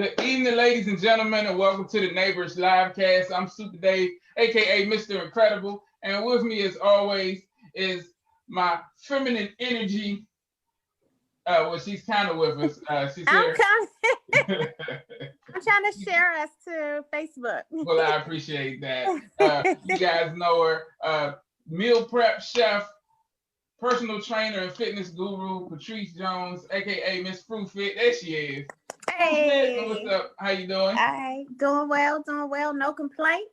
Good evening, ladies and gentlemen, and welcome to the Neighborish livecast. I'm Super Dave, aka Mr. Incredible, and with me, as always, is my feminine energy. Well, she's kind of with us. She's here. I'm trying to share us to Facebook. Well, I appreciate that. You guys know her, meal prep chef, personal trainer, and fitness guru, Patrice Jones, aka Miss Fruit Fit. There she is. Hey, what's up? How you doing? Hi, doing well. No complaints.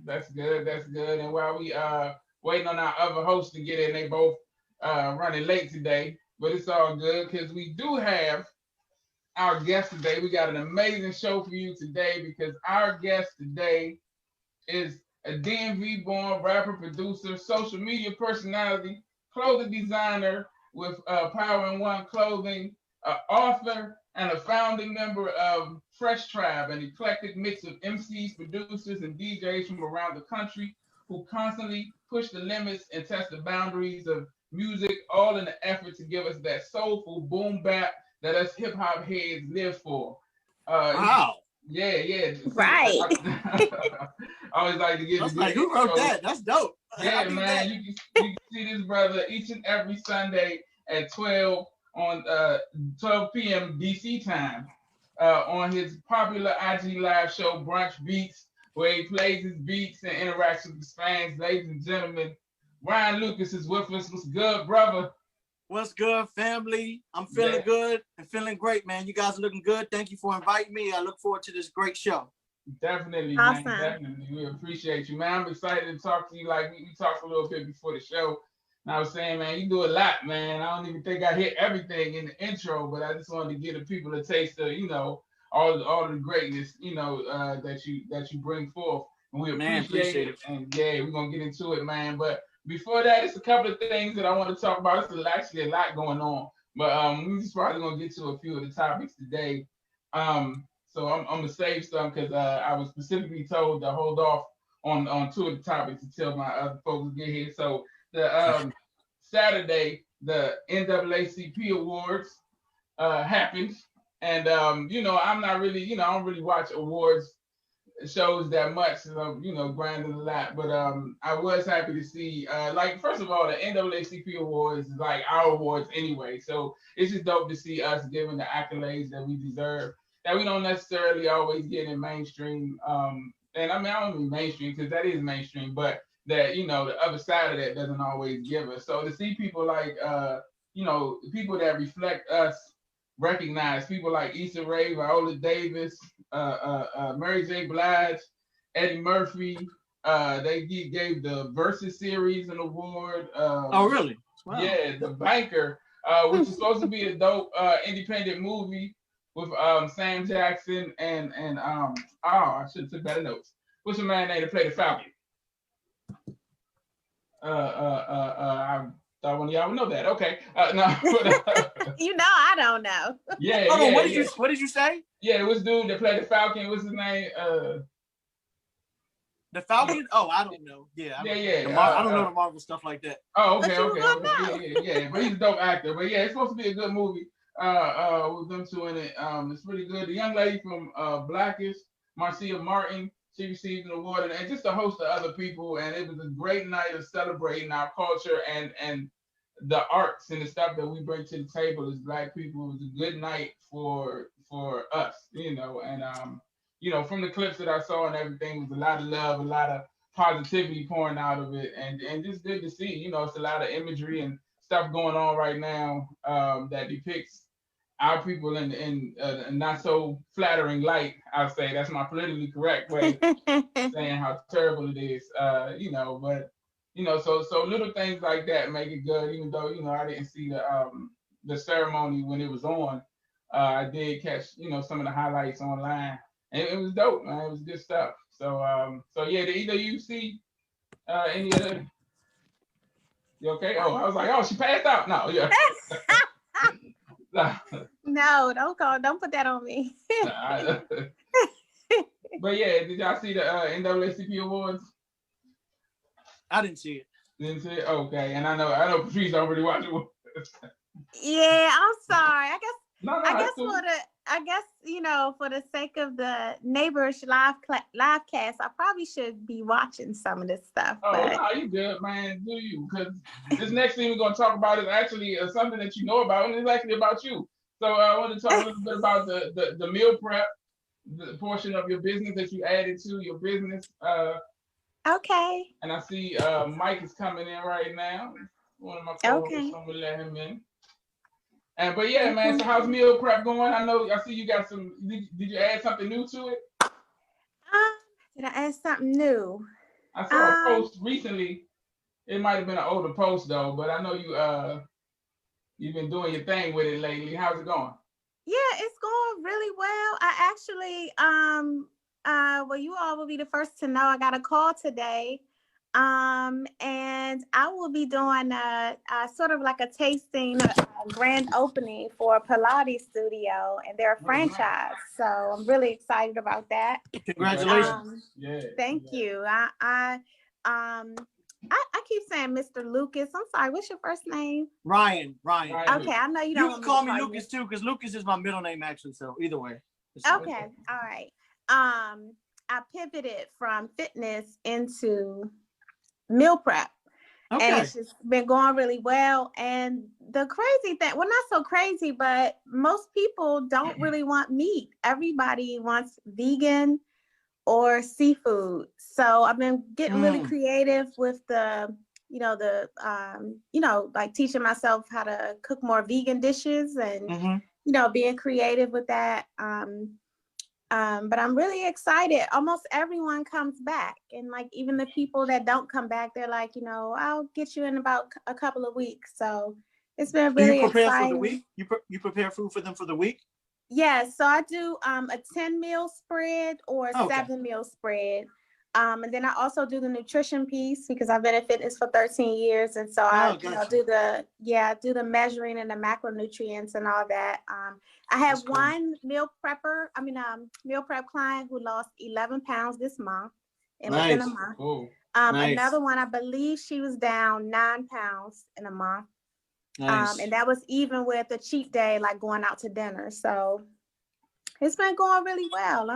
That's good. And while we waiting on our other hosts to get in, they both running late today, but it's all good because we do have our guest today. We got an amazing show for you today because our guest today is a DMV born rapper, producer, social media personality, clothing designer with Power in One Clothing, author, and a founding member of Fresh Tribe, an eclectic mix of MCs, producers, and DJs from around the country who constantly push the limits and test the boundaries of music, all in the effort to give us that soulful boom bap that us hip hop heads live for. Wow. Yeah. Right. I always like to get. I was like, who wrote that? That's dope. Yeah, man. You can see this brother each and every Sunday at 12 on 12 p.m. DC time on his popular IG live show Brunch Beats, where he plays his beats and interacts with his fans. Ladies and gentlemen, Ryan Lucas is with us. What's good, brother? What's good, family? I'm feeling good and feeling great, man. You guys are looking good. Thank you for inviting me. I look forward to this great show. Definitely, awesome. Man. Definitely. We appreciate you, man. I'm excited to talk to you. Like we talked a little bit before the show. And I was saying, man, you do a lot, man. I don't even think I hit everything in the intro, but I just wanted to give the people a taste of, all the greatness, that you bring forth. And we appreciate it. And yeah, we're gonna get into it, man. But before that, it's a couple of things that I want to talk about. There's actually a lot going on, but we're just probably gonna get to a few of the topics today. So I'm gonna save some because I was specifically told to hold off on two of the topics until my other folks get here. So the Saturday, the NAACP awards happened, and I'm not really, I don't really watch awards shows that much, grander than that. But I was happy to see, first of all, the NAACP awards is like our awards anyway. So it's just dope to see us given the accolades that we deserve, that we don't necessarily always get in mainstream. And I mean, I don't mean mainstream because that is mainstream, but that, the other side of that doesn't always give us. So to see people like, people that reflect us, recognize people like Issa Rae, Viola Davis, Mary J. Blige, Eddie Murphy. They gave the Versus series an award. Oh, really? Wow. Yeah, The Banker, which is supposed to be a dope independent movie with Sam Jackson and I should have took better notes. What's the man name to play the Falcon? I thought one of y'all would know that. Okay, no. I don't know. Yeah. Hold on, yeah. What did you say? Yeah, it was dude that played the Falcon. What's his name? The Falcon? Oh, I don't know. Yeah. I don't know the Marvel stuff like that. Oh, okay. Yeah. But he's a dope actor. But yeah, it's supposed to be a good movie. With them two in it. It's pretty good. The young lady from Blackish, Marcia Martin, she received an award, and just a host of other people. And it was a great night of celebrating our culture and the arts and the stuff that we bring to the table as Black people. It was a good night for us, and from the clips that I saw and everything, was a lot of love, a lot of positivity pouring out of it, and just good to see. It's a lot of imagery and stuff going on right now that depicts our people in a not so flattering light. I'll say that's my politically correct way of saying how terrible it is. So little things like that make it good. Even though I didn't see the ceremony when it was on, I did catch some of the highlights online, and it was dope, man. It was good stuff. So yeah, did either you see any of the? You okay? Oh, I was like, oh, she passed out. No, yeah. No, don't put that on me. But yeah, did y'all see the NAACP awards? I didn't see it. Didn't see it? Okay, and I know Patrice don't really watch it. Yeah, I'm sorry. I guess I guess for the sake of the Neighborish live cast, I probably should be watching some of this stuff. Oh, But no, you good, man. Do you? Because this next thing we're going to talk about is actually something that you know about, and it's actually about you. So I want to talk a little bit about the meal prep, the portion of your business that you added to your business. okay. And I see Mike is coming in right now. One of my co-hosts, Okay. so I'm going to let him in. But yeah, man, so how's meal prep going? I see you got some, did you add something new to it? Did I add something new? I saw a post recently. It might have been an older post though, but I know you've been doing your thing with it lately. How's it going? Yeah, it's going really well. I actually, well, you all will be the first to know. I got a call today. And I will be doing a sort of like a tasting grand opening for a Pilates studio, and they're a franchise. So I'm really excited about that. Congratulations. Thank you. I keep saying Mr. Lucas. I'm sorry. What's your first name? Ryan. Okay, I know you don't. You can call me Lucas too, because Lucas is my middle name actually. So either way. Okay. All right. I pivoted from fitness into meal prep. Okay. And it's just been going really well. And the crazy thing, well, not so crazy, but most people don't really want meat. Everybody wants vegan or seafood. So I've been getting really creative with like teaching myself how to cook more vegan dishes and, being creative with that. But I'm really excited. Almost everyone comes back. And like, even the people that don't come back, they're like, I'll get you in about a couple of weeks. So it's been really exciting. For the week? You prepare food for them for the week? Yeah. So I do a 10 meal spread or a 7 meal spread. And then I also do the nutrition piece because I've been in fitness for 13 years. And so I do the measuring and the macronutrients and all that. I have one meal prep client who lost 11 pounds this month. Within a month. Cool. Another one, I believe she was down 9 pounds in a month. And that was even with a cheat day, like going out to dinner. So it's been going really well.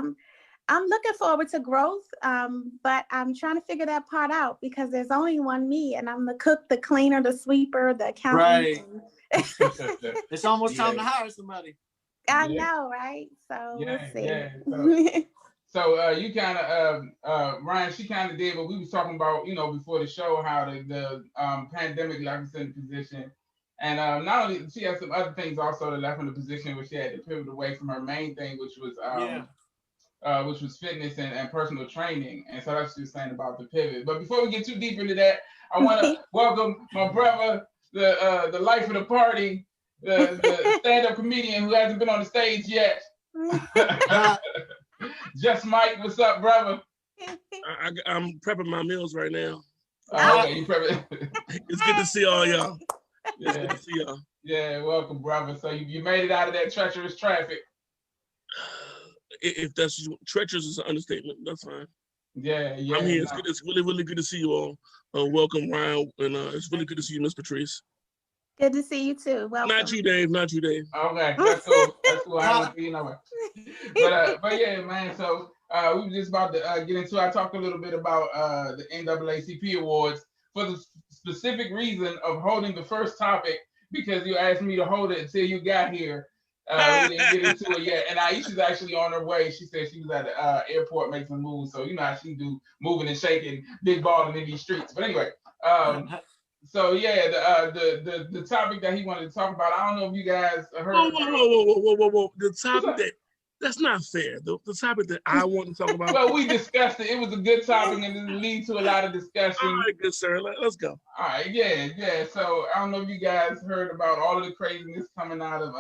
I'm looking forward to growth, but I'm trying to figure that part out because there's only one me, and I'm the cook, the cleaner, the sweeper, the accountant. Right. It's almost time to hire somebody. I know, right? So we'll see. Yeah. So you kind of, Ryan, she kind of did what we was talking about, before the show, how the pandemic left us in a position. And not only, she had some other things also that left in the position where she had to pivot away from her main thing, which was fitness and personal training. And so that's just saying about the pivot. But before we get too deep into that, I want to welcome my brother, the life of the party, the stand-up comedian who hasn't been on the stage yet. Just Mike, what's up, brother? I'm prepping my meals right now. Okay, you prepping. It's good to see all y'all. Yeah. Good to see y'all. Yeah, welcome, brother. So you made it out of that treacherous traffic. If that's treacherous is an understatement, that's fine. Yeah. I'm here. It's really, really good to see you all. Welcome, Ryan, and it's really good to see you, Miss Patrice. Good to see you too. Welcome. Not you, Dave. Okay, that's cool. I don't see you nowhere. But yeah, man. So we were just about to get into. I talked a little bit about the NAACP awards for the specific reason of holding the first topic because you asked me to hold it until you got here. We didn't get into it yet. And Aisha's actually on her way. She said she was at the airport making some moves. So you know how she do, moving and shaking, big balling in these streets. But anyway, so yeah, the topic that he wanted to talk about, I don't know if you guys heard. Whoa. The topic that's not fair. The topic that I want to talk about. Well, we discussed it. It was a good topic and it leads to a lot of discussion. All right, good sir. Let's go. All right, yeah. So I don't know if you guys heard about all of the craziness coming out of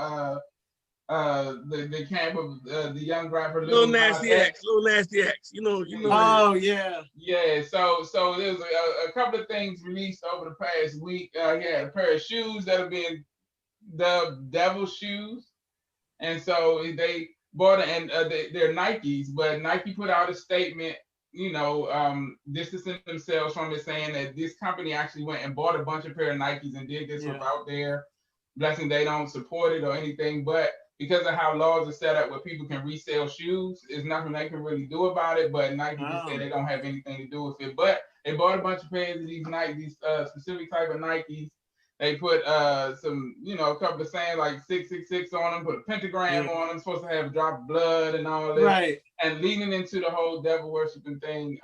the camp of the young rapper Little Nasty X. You know. Oh yeah. Yeah. So there was a couple of things released over the past week. He had a pair of shoes that are being dubbed devil shoes, and so they bought it, and they're Nikes. But Nike put out a statement, distancing themselves from it, saying that this company actually went and bought a bunch of pair of Nikes and did this without their blessing. They don't support it or anything, but because of how laws are set up where people can resell shoes, there's nothing they can really do about it. But Nike just said they don't have anything to do with it. But they bought a bunch of pairs of these Nikes, specific type of Nikes. They put some, you know, a couple of sayings like 666 on them, put a pentagram on them, supposed to have a drop of blood and all this. Right. And leading into the whole devil worshiping thing,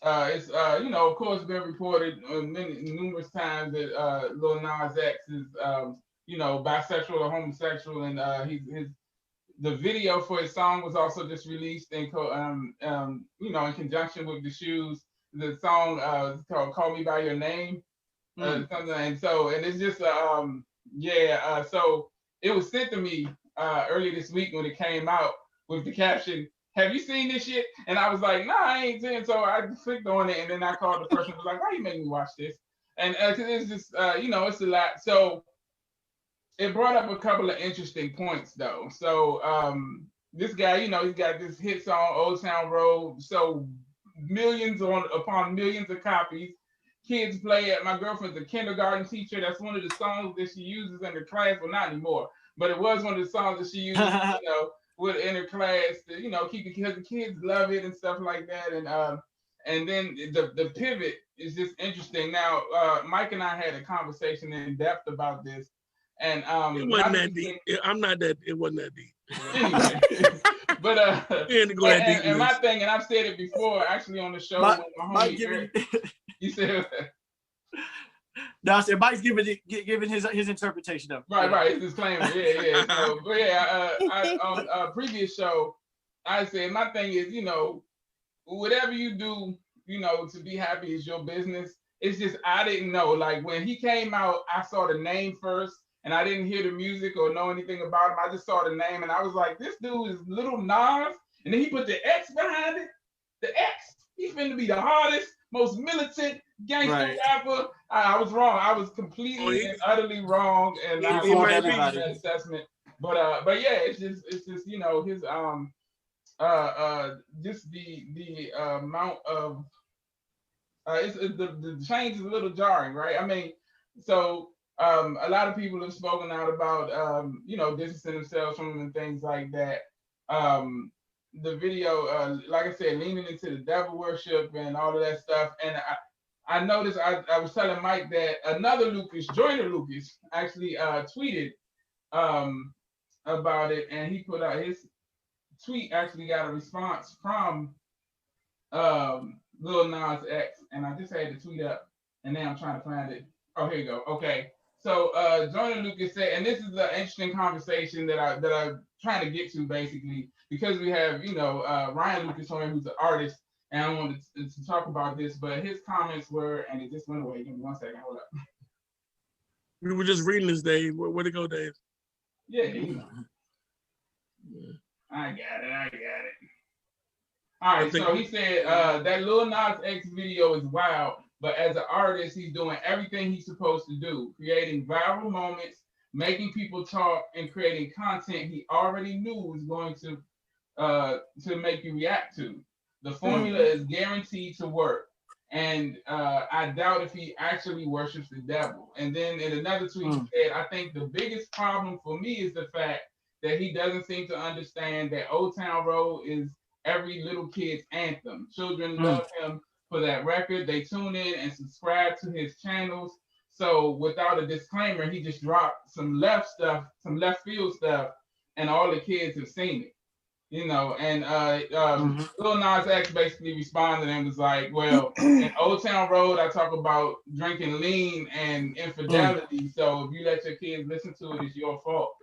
it's you know, of course, been reported numerous times that Lil Nas X is you know, bisexual or homosexual, and the video for his song was also just released in you know, in conjunction with the shoes. The song is called "Call Me by Your Name," something, and it's just so it was sent to me earlier this week when it came out with the caption, "Have you seen this shit?" And I was like, "Nah, I ain't seen." So I clicked on it, and then I called the person. Was like, "Why you make me watch this?" And cause it's just you know, it's a lot. So it brought up a couple of interesting points though. So this guy, you know, he's got this hit song, Old Town Road, so millions upon millions of copies. Kids play it. My girlfriend's a kindergarten teacher. That's one of the songs that she uses in her class. Well, not anymore, but it was one of the songs that she used, you know, in her class to, you know, keep because the kids love it and stuff like that. And then the pivot is just interesting. Now, Mike and I had a conversation in depth about this. And it wasn't that deep. It wasn't that deep. Anyway, but and my thing, and I've said it before, actually on the show. My homie Eric, you said. No, I said Mike's giving his interpretation of it. Right, his disclaimer. Yeah. So, but I on a previous show, I said my thing is, you know, whatever you do, you know, to be happy is your business. It's just I didn't know. Like when he came out, I saw the name first. And I didn't hear the music or know anything about him. I just saw the name and I was like, this dude is Little Nas. And then he put the X behind it. The X, he's finna be the hardest, most militant gangster rapper. I was wrong. I was completely and utterly wrong. And I made that assessment. But yeah, it's just you know, his just the amount of the change is a little jarring, right? I mean, so a lot of people have spoken out about you know, distancing themselves from them and things like that. The video, like I said, leaning into the devil worship and all of that stuff. And I noticed I was telling Mike that another Lucas, Joyner Lucas, actually tweeted about it, and he put out his tweet actually got a response from Lil Nas X, and I just had to tweet up, and now I'm trying to find it. Oh, here you go. Okay. So Joyner Lucas said, and this is an interesting conversation that I'm trying to get to basically, because we have, you know, Ryan Lucas on here, who's an artist, and I wanted to talk about this, but his comments were, and it just went away. Give me 1 second, hold up. We were just reading this, Dave. Where'd it go, Dave? Yeah, you know. I got it. All right, so he said that Lil Nas X video is wild, but as an artist, he's doing everything he's supposed to do, creating viral moments, making people talk, and creating content he already knew was going to make you react to. The formula is guaranteed to work, and I doubt if he actually worships the devil. And then in another tweet, he said, I think the biggest problem for me is the fact that he doesn't seem to understand that Old Town Road is every little kid's anthem. Children love him for that record. They tune in and subscribe to his channels. So without a disclaimer, he just dropped some left field stuff, and all the kids have seen it. You know, and Lil Nas X basically responded and was like, well, in Old Town Road, I talk about drinking lean and infidelity. So if you let your kids listen to it, it's your fault.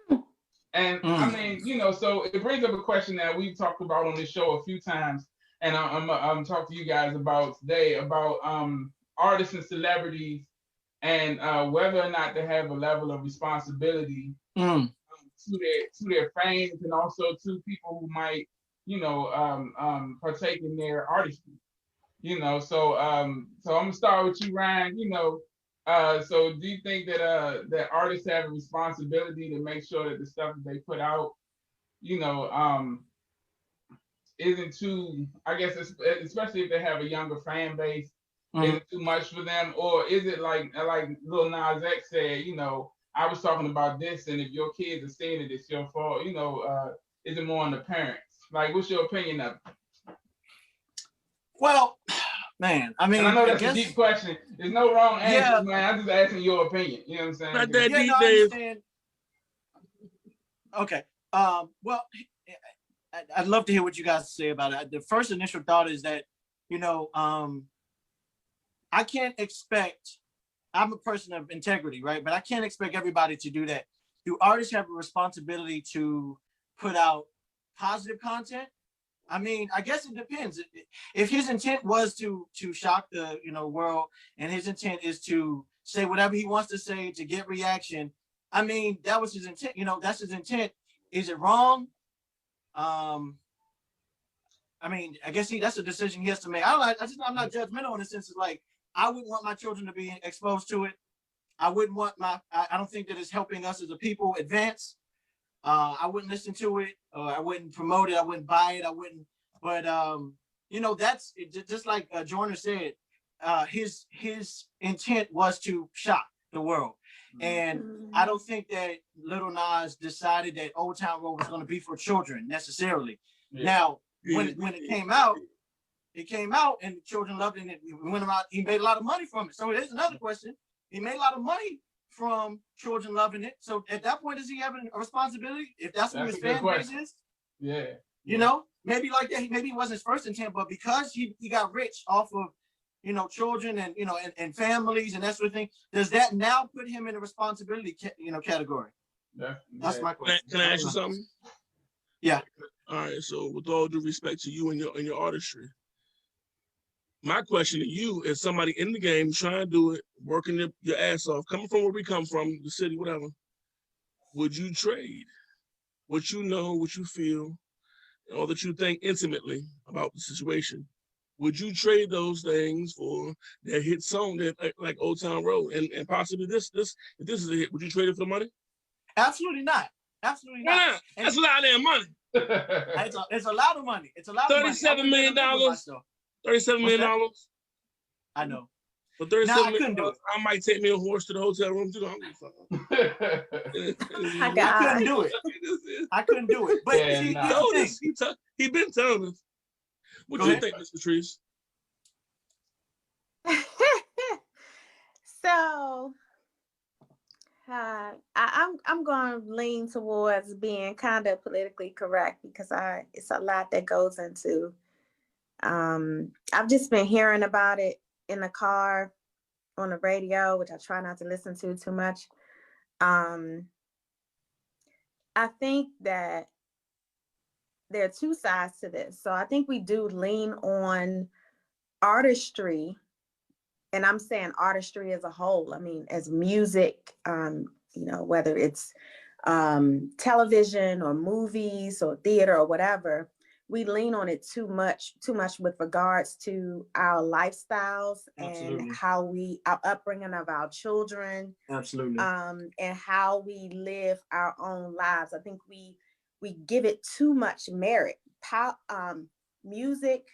And I mean, you know, so it brings up a question that we've talked about on this show a few times, and I'm talking to you guys about today about artists and celebrities and whether or not they have a level of responsibility to their fans and also to people who might, you know, partake in their artistry. You know, so I'm gonna start with you, Ryan. You know, so do you think that that artists have a responsibility to make sure that the stuff that they put out, you know, isn't too, I guess, especially if they have a younger fan base, is it too much for them, or is it like Lil Nas X said, you know, I was talking about this, and if your kids are saying it, it's your fault. Is it more on the parents? Like, what's your opinion of it? Well, man, I mean, and I know that's a deep question. There's no wrong answer, man. I'm just asking your opinion. You know what I'm saying? Not that deep, no, I understand. Okay. Well, I'd love to hear what you guys say about it. The first initial thought is that, I can't expect, I'm a person of integrity, right? But I can't expect everybody to do that. Do artists have a responsibility to put out positive content? I mean, I guess it depends. If his intent was to shock the world, and his intent is to say whatever he wants to say to get reaction, I mean, that was his intent. That's his intent. Is it wrong? I mean, I guess that's a decision he has to make. I'm not judgmental in the sense of like, I wouldn't want my children to be exposed to it. I wouldn't want I don't think that it's helping us as a people advance. I wouldn't listen to it, or I wouldn't promote it, I wouldn't buy it, I wouldn't. But that's just like Joyner said. His intent was to shock the world, and I don't think that Lil Nas decided that Old Town Road was going to be for children necessarily. Yeah. Now, when it came out, and children loved it. And he made a lot of money from it. So there's another question. He made a lot of money from children loving it. So at that point, does he have a responsibility? If that's who his fan base is? Yeah. Maybe like that. Maybe it wasn't his first intent, but because he got rich off of, children and, and families and that sort of thing, does that now put him in a responsibility, category? Yeah. That's my question. Can I ask you something? Yeah. All right. So with all due respect to you and your artistry, my question to you is somebody in the game trying to do it, working your ass off, coming from where we come from, the city, whatever. Would you trade what you know, what you feel, all that you think intimately about the situation? Would you trade those things for that hit song that like Old Town Road and possibly this if this is a hit? Would you trade it for the money? Absolutely not. Absolutely not. Yeah, that's a lot of damn money. It's a lot of money. It's a lot of money. $37 million. $37 million. I know. For $37 million, I might take me a horse to the hotel room too. I couldn't do it. I couldn't do it. But he been telling us. What do you think, Mr. Trees? So I'm going to lean towards being kind of politically correct because it's a lot that goes into. I've just been hearing about it in the car, on the radio, which I try not to listen to too much. I think that there are two sides to this. So I think we do lean on artistry, and I'm saying artistry as a whole. I mean, as music, whether it's television or movies or theater or whatever, we lean on it too much with regards to our lifestyles. Absolutely. And our upbringing of our children. Absolutely. And how we live our own lives. I think we give it too much merit. Music,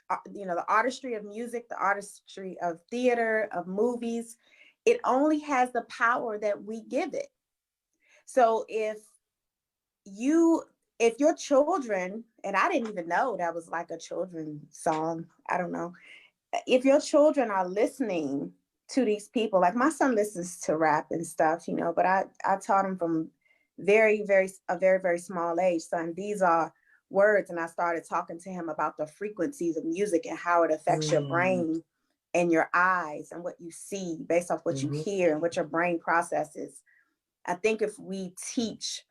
the artistry of music, the artistry of theater, of movies, it only has the power that we give it. So if your children, and I didn't even know that was like a children's song, I don't know. If your children are listening to these people, like my son listens to rap and stuff, but I taught him from a very, very small age, son, these are words. And I started talking to him about the frequencies of music and how it affects your brain and your eyes and what you see based off what you hear and what your brain processes. I think if we teach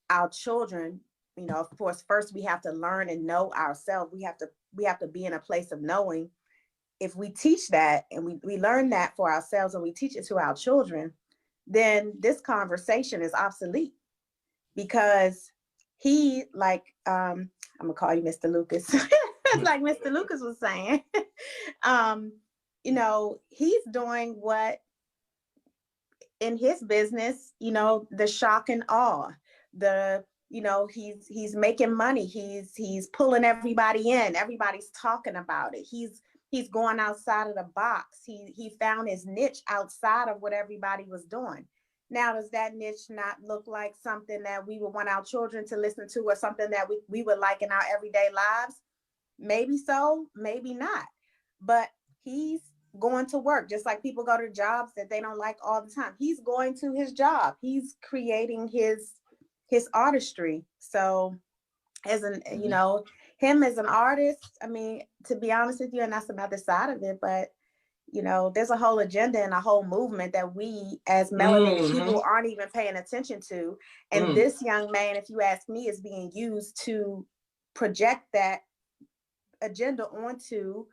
our children, of course, first we have to learn and know ourselves. We have to be in a place of knowing. If we teach that and we learn that for ourselves and we teach it to our children, then this conversation is obsolete because he, like, I'm gonna call you Mr. Lucas, like Mr. Lucas was saying, he's doing what in his business, the shock and awe, he's making money. He's pulling everybody in. Everybody's talking about it. He's going outside of the box. He found his niche outside of what everybody was doing. Now, does that niche not look like something that we would want our children to listen to, or something that we would like in our everyday lives? Maybe so, maybe not. But he's going to work just like people go to jobs that they don't like all the time. He's going to his job. He's creating his artistry. So as an, you know, him as an artist, I mean, to be honest with you, and that's another side of it, but you know, there's a whole agenda and a whole movement that we as melanated people aren't even paying attention to. And this young man, if you ask me, is being used to project that agenda onto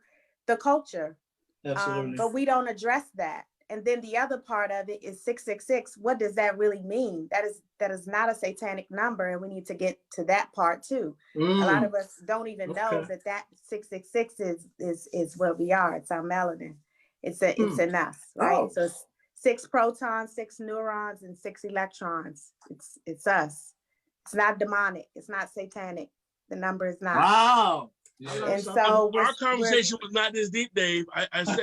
the culture. Absolutely. But we don't address that. And then the other part of it is 666. What does that really mean? That is not a satanic number, and we need to get to that part too. A lot of us don't even know that 666 is what we are. It's our melanin. It's in us, right? So it's 6 protons, 6 neurons, and 6 electrons. It's us. It's not demonic. It's not satanic. The number is not. Wow. Yeah. And so our conversation was not this deep, Dave. I said,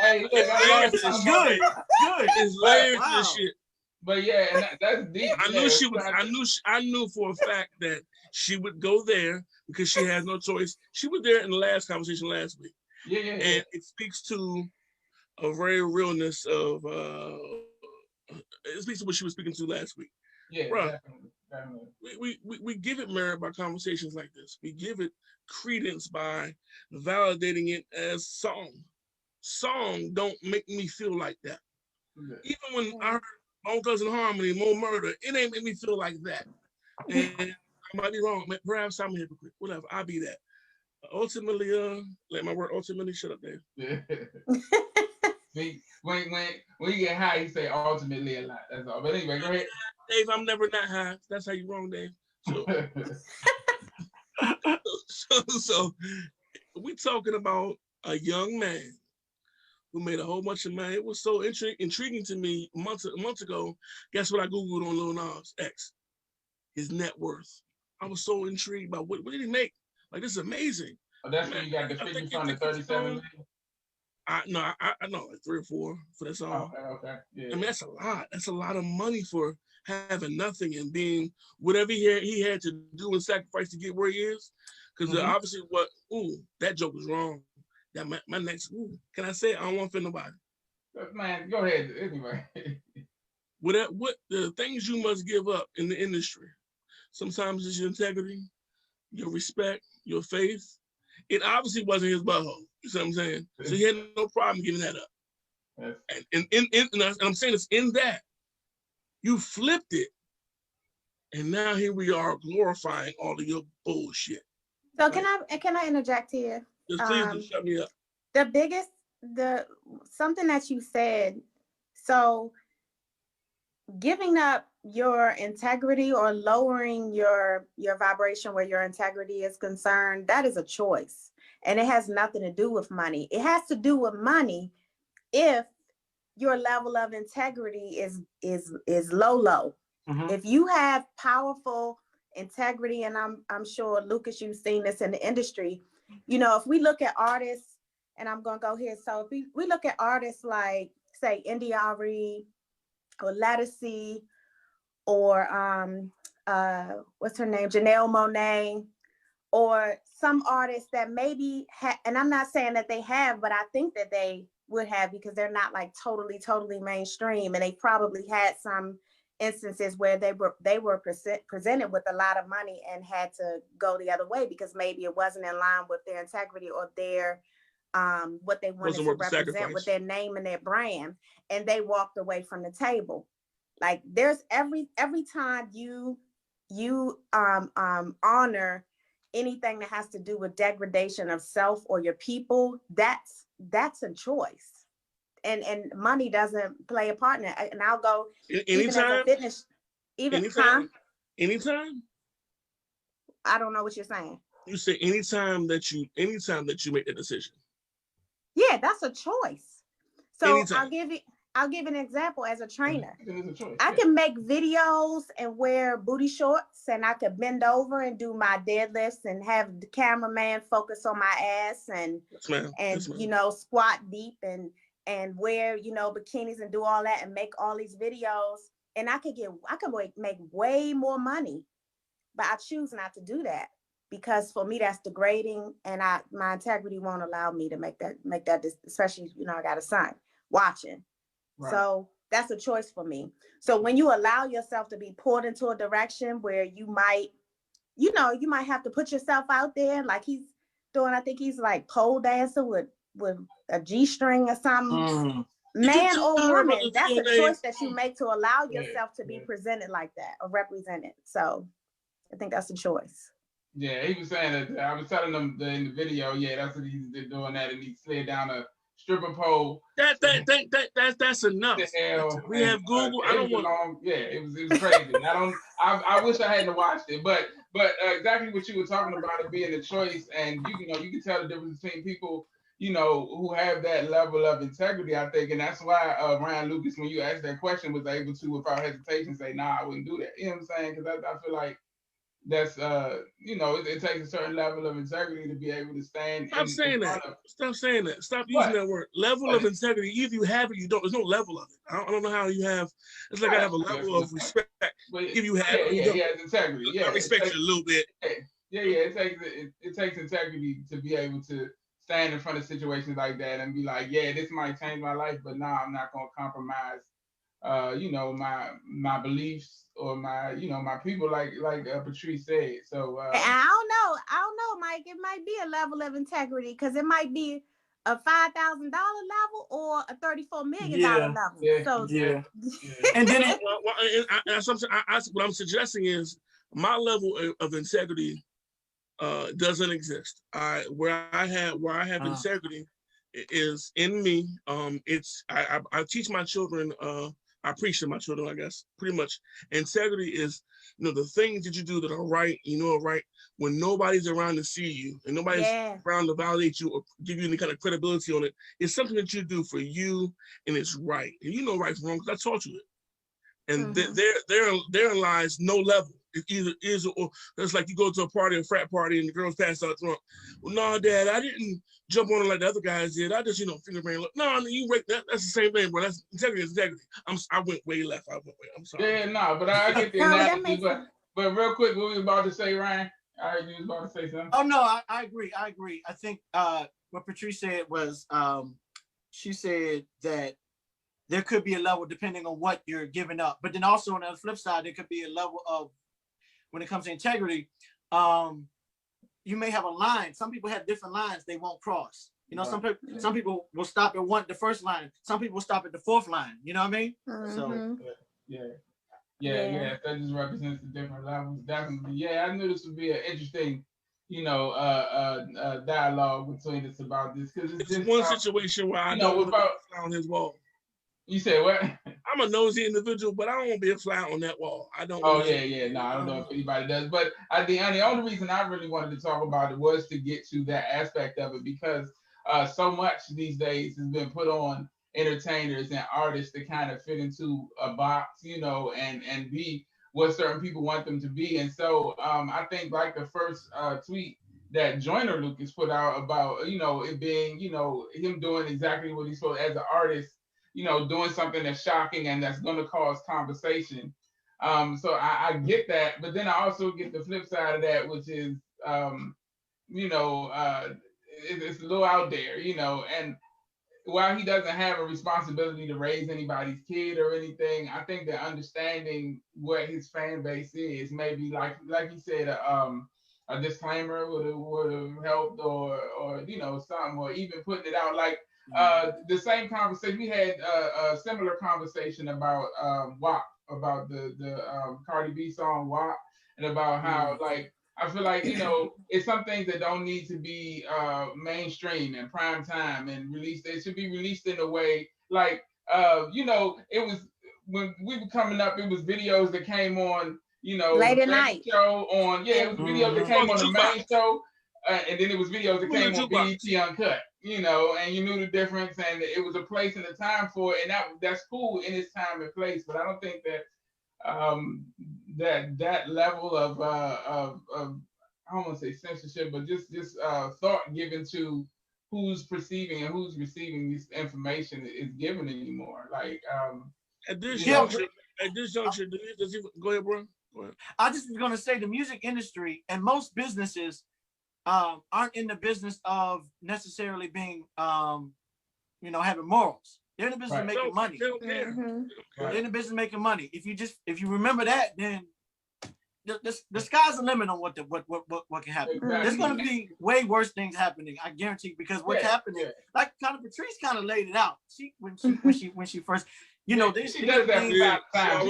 hey, look, it's good. Good. It's layers to this shit. But yeah, and that's deep. I knew she would. I knew for a fact that she would go there because she has no choice. She was there in the last conversation last week. Yeah. And it speaks to a very realness of. It speaks to what she was speaking to last week. Yeah, Bruh, definitely. We give it merit by conversations like this. We give it credence by validating it as song. Song don't make me feel like that. Yeah. Even when I heard Bone Thugs and Harmony, More Murder, it ain't make me feel like that. And I might be wrong. Perhaps I'm a hypocrite. Whatever, I'll be that. Ultimately, let my word ultimately shut up, Dave. Yeah. See, when you get high, you say ultimately a lot. That's all. But anyway, go ahead. Dave, I'm never not high. That's how you wrong, Dave. So we talking about a young man who made a whole bunch of money. It was so intriguing to me a month ago. Guess what I Googled on Lil Nas X? His net worth. I was so intrigued by what did he make? Like, this is amazing. Oh, that's when you got the figure from the 37 million? I know, like 3 or 4 for that song. Okay. Yeah. I mean, that's a lot. That's a lot of money for having nothing and being whatever he had to do and sacrifice to get where he is. Because obviously, that joke was wrong. That my next, can I say it? I don't want to offend nobody. Man, go ahead. Anyway. What the things you must give up in the industry? Sometimes it's your integrity, your respect, your faith. It obviously wasn't his butthole. You see what I'm saying? So he had no problem giving that up. Yes. And I'm saying it's in that. You flipped it. And now here we are glorifying all of your bullshit. So can I interject here? Just please just shut me up. Something that you said, so giving up your integrity or lowering your vibration where your integrity is concerned, that is a choice. And it has nothing to do with money. It has to do with money if your level of integrity is low. If you have powerful integrity, and I'm sure, Lucas, you've seen this in the industry, you know, if we look at artists, and I'm gonna go here, so if we look at artists like, say, India Ari or Lattice, or what's her name, Janelle Monáe, or some artists that maybe and I'm not saying that they have, but I think that they would have, because they're not like totally mainstream, and they probably had some instances where they were presented with a lot of money and had to go the other way because maybe it wasn't in line with their integrity or their what they wanted to represent with their name and their brand, and they walked away from the table. Like, there's every time you honor anything that has to do with degradation of self or your people, that's a choice. And money doesn't play a part in it. And I'll go anytime. Anytime. I don't know what you're saying. You say anytime that you make a decision. Yeah, that's a choice. So anytime. I'll give an example as a trainer. I can make videos and wear booty shorts, and I could bend over and do my deadlifts and have the cameraman focus on my ass and yes, ma'am. you know, squat deep and wear, bikinis and do all that and make all these videos. And I could make way more money, but I choose not to do that because for me, that's degrading, and my integrity won't allow me to make that, especially, I got a son watching. Right. So that's a choice for me. So when you allow yourself to be pulled into a direction where you might have to put yourself out there, like he's doing, I think he's like pole dancer with a G-string or something. Man or woman, that's a choice that you make to allow yourself to be presented like that or represented. So I think that's a choice. Yeah, he was saying that. I was telling them in the video, that's what he's doing, that, and he slid down a stripper pole. That's enough. We have Google. I don't want. It was crazy. I wish I hadn't watched it, but exactly what you were talking about, it being a choice, and you can tell the difference between people who have that level of integrity, I think, and that's why Ryan Lucas, when you asked that question, was able to, without hesitation, say, "Nah, I wouldn't do that." You know what I'm saying? Because I feel like that's it takes a certain level of integrity to be able to stand. Stop saying that. Stop using that word. Level of integrity. Either you have it, you don't. There's no level of it. I don't know how you have. It's like I have a level of respect. If you have it, it's integrity. Yeah, I respect you a little bit. It takes integrity to be able to stand in front of situations like that and be like, this might change my life, but I'm not gonna compromise my beliefs or my my people, like Patrice said. So I don't know, Mike. It might be a level of integrity because it might be a $5,000 level or a $34 million level. And then what I'm suggesting is my level of integrity doesn't exist. Where I have integrity is in me. I teach my children. I preach to my children, I guess, pretty much. Integrity is, the things that you do that are right, are right, when nobody's around to see you and nobody's around to validate you or give you any kind of credibility on it. It's something that you do for you, and it's right. And right from wrong, because I taught you it. And therein lies no level. It either is or it's like you go to a party, a frat party, and the girls pass out drunk. Well, no, Dad, I didn't jump on it like the other guys did. I just, finger bang. No, you right. That's the same thing, bro. That's integrity. I went way left. I'm sorry. But I get the analogy. But real quick, what were you about to say, Ryan? I heard you was about to say something. Oh no, I agree. I think what Patrice said was, she said that there could be a level depending on what you're giving up, but then also on the flip side, there could be a level of, when it comes to integrity, you may have a line. Some people have different lines they won't cross. Some people will stop at the first line. Some people will stop at the fourth line. You know what I mean? Mm-hmm. So that just represents the different levels. Definitely. Yeah, I knew this would be an interesting, dialogue between us about this, because it's just one situation where I know about on his wall. You said what? I'm a nosy individual, but I don't want to be a fly on that wall. I don't. Oh yeah. No, I don't know if anybody does, but the only reason I really wanted to talk about it was to get to that aspect of it, because so much these days has been put on entertainers and artists to kind of fit into a box, and be what certain people want them to be. And so I think like the first tweet that Joyner Lucas put out about, it being, him doing exactly what he's supposed as an artist, doing something that's shocking and that's going to cause conversation. So I get that, but then I also get the flip side of that, which is, it's a little out there, and while he doesn't have a responsibility to raise anybody's kid or anything, I think that understanding what his fan base is, maybe like he said, a disclaimer would have helped, or something, or even putting it out like the same conversation we had, a similar conversation about WAP, about the Cardi B song WAP, and about how I feel like it's some things that don't need to be mainstream and prime time and released. It should be released in a way it was when we were coming up. It was videos that came on late at night show on it was videos that came on the main show, and then it was videos that came on BET Uncut. And you knew the difference, and it was a place and a time for it, and that's cool in its time and place. But I don't think that that level of I don't want to say censorship, but just thought given to who's perceiving and who's receiving this information is given anymore. Like at this juncture, does he go ahead, bro? Go ahead. I just was gonna say the music industry and most businesses aren't in the business of necessarily being having morals. They're in the business of making money. They don't care. They're in the business of making money. If you remember that, then the sky's the limit on what can happen. Exactly. There's going to be way worse things happening, I guarantee, because what's happening, like kind of Patrice kind of laid it out. When she first, she does that time.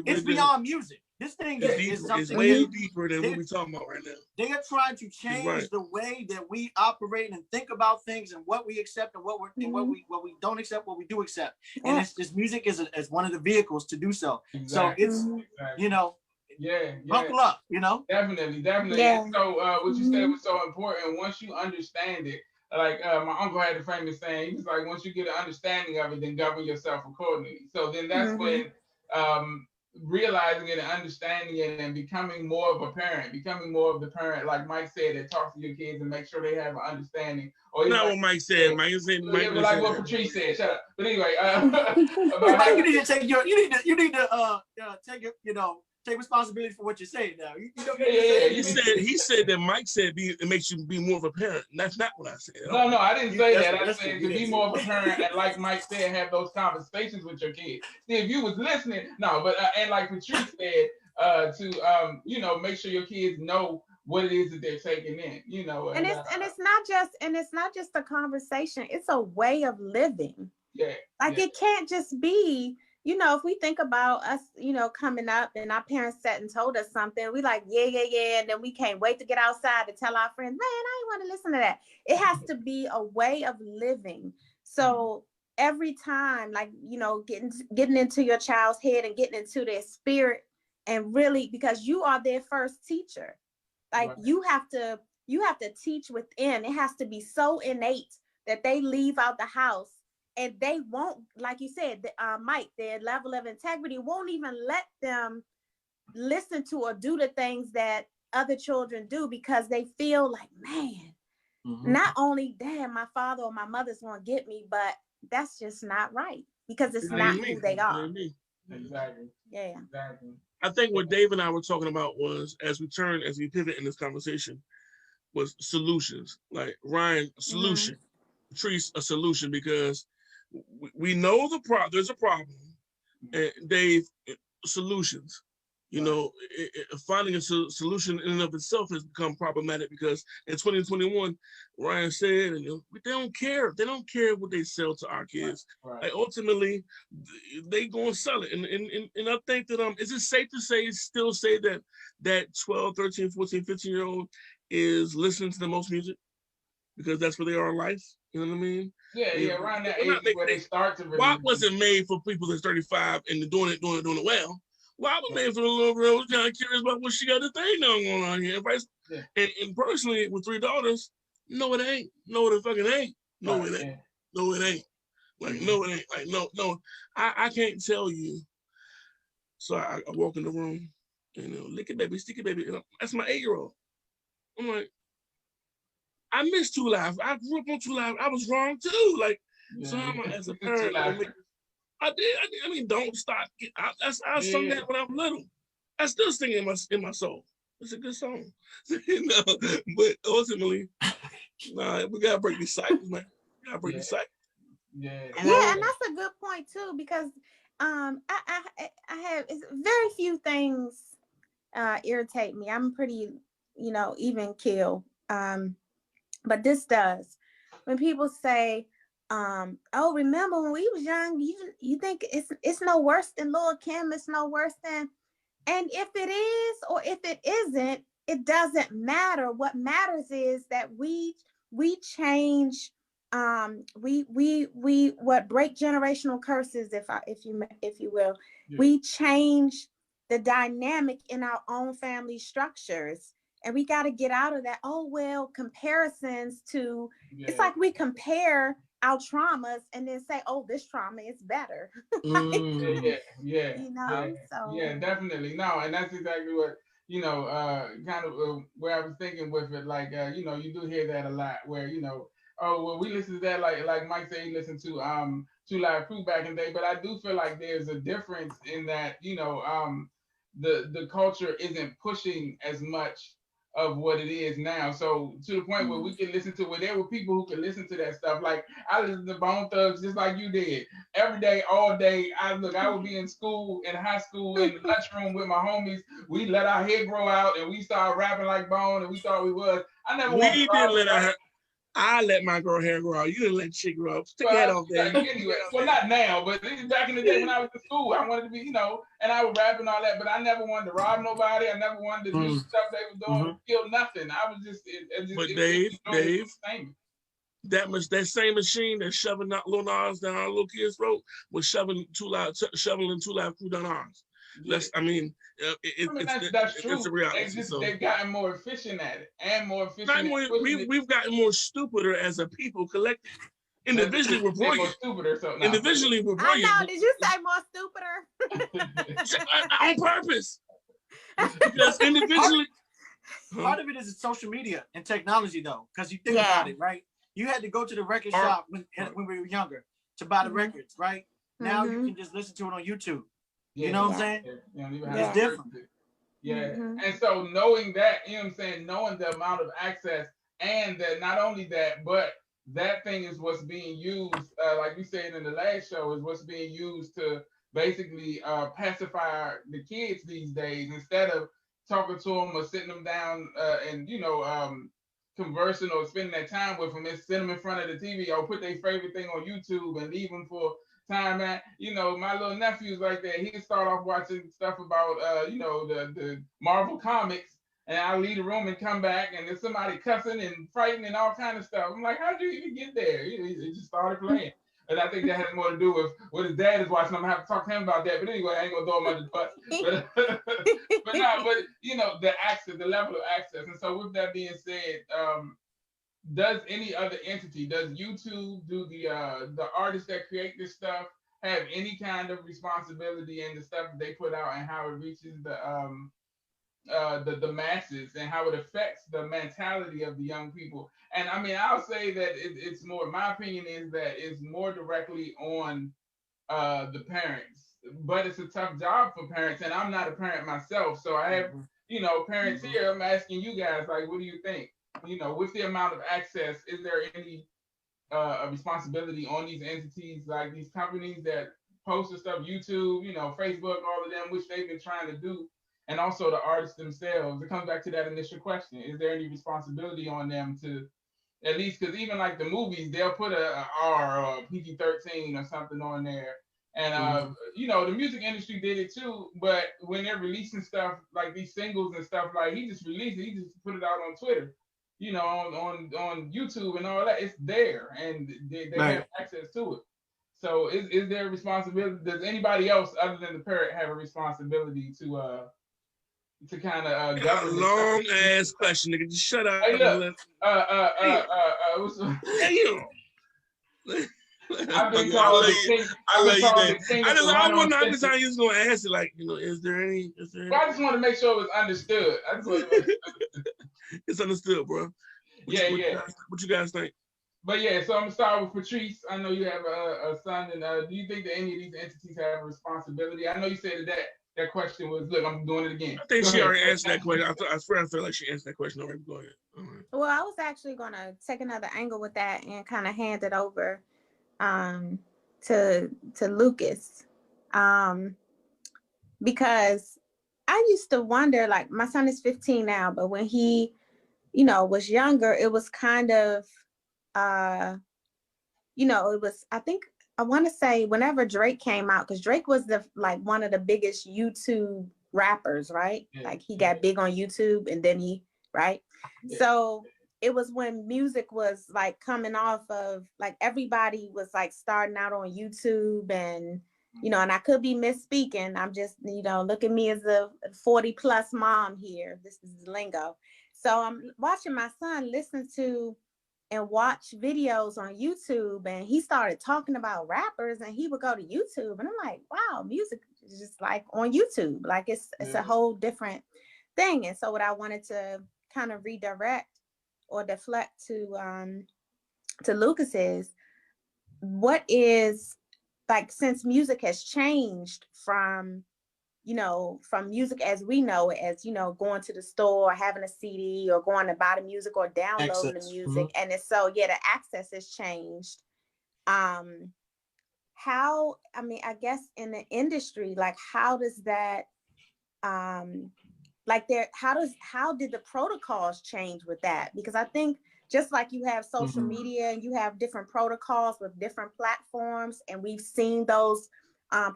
It's beyond music. This thing is something. It's way deeper than what we're talking about right now. They are trying to change the way that we operate and think about things and what we accept and what we don't accept, what we do accept. And this music is one of the vehicles to do so. Exactly. So it's buckle up, Definitely. Yeah. So what you said was so important. Once you understand it, like my uncle had a famous saying, he was like, once you get an understanding of it, then govern yourself accordingly. So then that's when realizing it and understanding it and becoming more of a parent, becoming more of the parent, like Mike said, that talks to your kids and make sure they have an understanding. Or not what Mike said. Mike said like what Patrice said. Shut up. But anyway, you need to take take responsibility for what you're saying now. He said that Mike said it makes you be more of a parent. And that's not what I said. No, I didn't say that. I said to be more of a parent and, like Mike said, have those conversations with your kids. See, if you was listening, and like Patrice said, to make sure your kids know what it is that they're taking in, And it's not just a conversation, it's a way of living. It can't just be, if we think about us, coming up and our parents sat and told us something, we like, yeah. And then we can't wait to get outside to tell our friends, man, I didn't want to listen to that. It has to be a way of living. So every time, getting into your child's head and getting into their spirit, and really, because you are their first teacher, you have to teach within. It has to be so innate that they leave out the house and they won't, like you said, Mike, their level of integrity won't even let them listen to or do the things that other children do, because they feel like, man, not only damn my father or my mother's gonna get me, but that's just not right, because it's not who they are. Exactly. Yeah. Exactly. I think what Dave and I were talking about was, as we pivot in this conversation, was solutions. Like Ryan, a solution. Patrice, a solution, because we know there's a problem, and Dave, solutions. Finding a solution in and of itself has become problematic, because in 2021, Ryan said, they don't care. They don't care what they sell to our kids. Right. Like, ultimately, they gonna sell it. And I think that is it safe to still say that 12, 13, 14, 15-year-old is listening to the most music because that's where they are in life? You know what I mean? Yeah, around that age where they start to. WAP wasn't made for people that's 35 and doing it well. WAP was made for the little girl who's kind of curious about what she got to thing going on here. And personally, with 3 daughters, no, it ain't. No, it fucking ain't. No, it ain't. No, it ain't. Like, no, it ain't. Like, no. I can't tell you. So I walk in the room, lick it, baby, stick it, baby. That's my 8-year-old. I'm like, I miss 2 Live. I grew up on 2 Live. I was wrong too. Like, so as a parent, I did. I mean, don't stop. I sung that when I was little. I still sing it in my soul. It's a good song. But ultimately, we gotta break these cycles, man. We gotta break these cycles. Yeah, and that's a good point too, because I have very few things irritate me. I'm pretty, even keel. But this does. When people say, oh, remember when we was young, you think it's no worse than Lil' Kim, it's no worse than, and if it is or if it isn't, it doesn't matter. What matters is that we change, we break generational curses, if you will. Yeah. We change the dynamic in our own family structures. And we got to get out of that, comparisons to, it's like we compare our traumas and then say, oh, this trauma is better. Yeah, definitely. No, and that's exactly what, kind of where I was thinking with it. Like, you do hear that a lot where, Oh well, we listen to that like Mike said he listened to Two Live Crew back in the day, but I do feel like there's a difference in that the culture isn't pushing as much of what it is now. So to the point where we can listen to where there were people who could listen to that stuff. Like I listened to Bone Thugs just like you did every day, all day. I would be in school, in high school, in the lunchroom with my homies. We let our hair grow out and we started rapping like Bone, and we thought we was. I never wanted to didn't let our I let my girl hair grow out. You didn't let shit grow up. Stick your head off there. Anyway, well, not now, but back in the day when I was in school, I wanted to be, and I would rap and all that, but I never wanted to rob nobody. I never wanted to do stuff they were doing to kill nothing. I was just, but Dave, that same machine that's shoving Lil Nas down our little kids' throat was shoveling Two Live Crew down ours. Yeah. That's true. It's a reality. They've gotten more efficient at it and more efficient. We've gotten more stupider as a people collective. Individually, we're brilliant. Individually, we're brilliant. I know. Did you say more stupider? On purpose. Because individually. Part of it is social media and technology, though, because you think about it, right? You had to go to the record shop when we were younger to buy the records, right? Now you can just listen to it on YouTube. Yeah, you know what I'm saying? It's different. Yeah. And so knowing that, you know what I'm saying, knowing the amount of access and that not only that, but that thing is what's being used, like we said in the last show, is what's being used to basically pacify the kids these days instead of talking to them or sitting them down and, conversing or spending that time with them. It's sitting them in front of the TV or put their favorite thing on YouTube and leave them for time. Man, my little nephew's like that. He'd start off watching stuff about the Marvel comics, and I'll leave the room and come back and there's somebody cussing and fighting and all kind of stuff. I'm like, how'd you even get there? He just started playing. And I think that has more to do with what his dad is watching. I'm gonna have to talk to him about that. But anyway, I ain't gonna throw him under the bus. But the access, the level of access. And so with that being said, does any other entity, does YouTube, do the artists that create this stuff have any kind of responsibility in the stuff that they put out and how it reaches the masses and how it affects the mentality of the young people? And I mean, I'll say that it's more, my opinion is that it's more directly on the parents, but it's a tough job for parents. And I'm not a parent myself. So I have, parents here, I'm asking you guys, like, what do you think? With the amount of access, is there any responsibility on these entities, like these companies that post the stuff, YouTube, Facebook, all of them, which they've been trying to do, and also the artists themselves? It comes back to that initial question. Is there any responsibility on them to, at least, because even like the movies, they'll put a R or a PG-13 or something on there. And, the music industry did it too, but when they're releasing stuff like these singles and stuff, like he just released it, he just put it out on Twitter, on YouTube and all that. It's there and they have access to it. So is there a responsibility? Does anybody else other than the parent have a responsibility to kind of govern? Long ass question, nigga. Just shut up. Hey, look. I've been called the king. I wonder how many times you was gonna ask it. Like, is there any? Well, I just want to make sure it was understood. It's understood, bro. What you guys think? But yeah, so I'm gonna start with Patrice. I know you have a son, and do you think that any of these entities have a responsibility? I know you said that question was, look, I'm doing it again. I think she already answered that question. I swear I feel like she answered that question already. Go ahead. Well, I was actually gonna take another angle with that and kind of hand it over to Lucas, because I used to wonder, like, my son is 15 now, but when he, was younger, it was kind of, it was, I want to say whenever Drake came out, because Drake was one of the biggest YouTube rappers, right? Yeah. Like he got big on YouTube and then right? Yeah. So it was when music was like coming off of, like, everybody was like starting out on YouTube and, and I could be misspeaking. I'm just, look at me as a 40 plus mom here. This is lingo. So I'm watching my son listen to and watch videos on YouTube, and he started talking about rappers, and he would go to YouTube, and I'm like, wow, music is just like on YouTube. Like it's a whole different thing. And so what I wanted to kind of redirect or deflect to to Lucas's, what is, like, since music has changed from, you know, from music as we know it, as, you know, going to the store, having a CD, or going to buy the music, or downloading the music. Mm-hmm. And it's so, yeah, the access has changed. How, I mean, I guess in the industry, like, how does that, like, how did the protocols change with that? Because I think just like you have social media and you have different protocols with different platforms, and we've seen those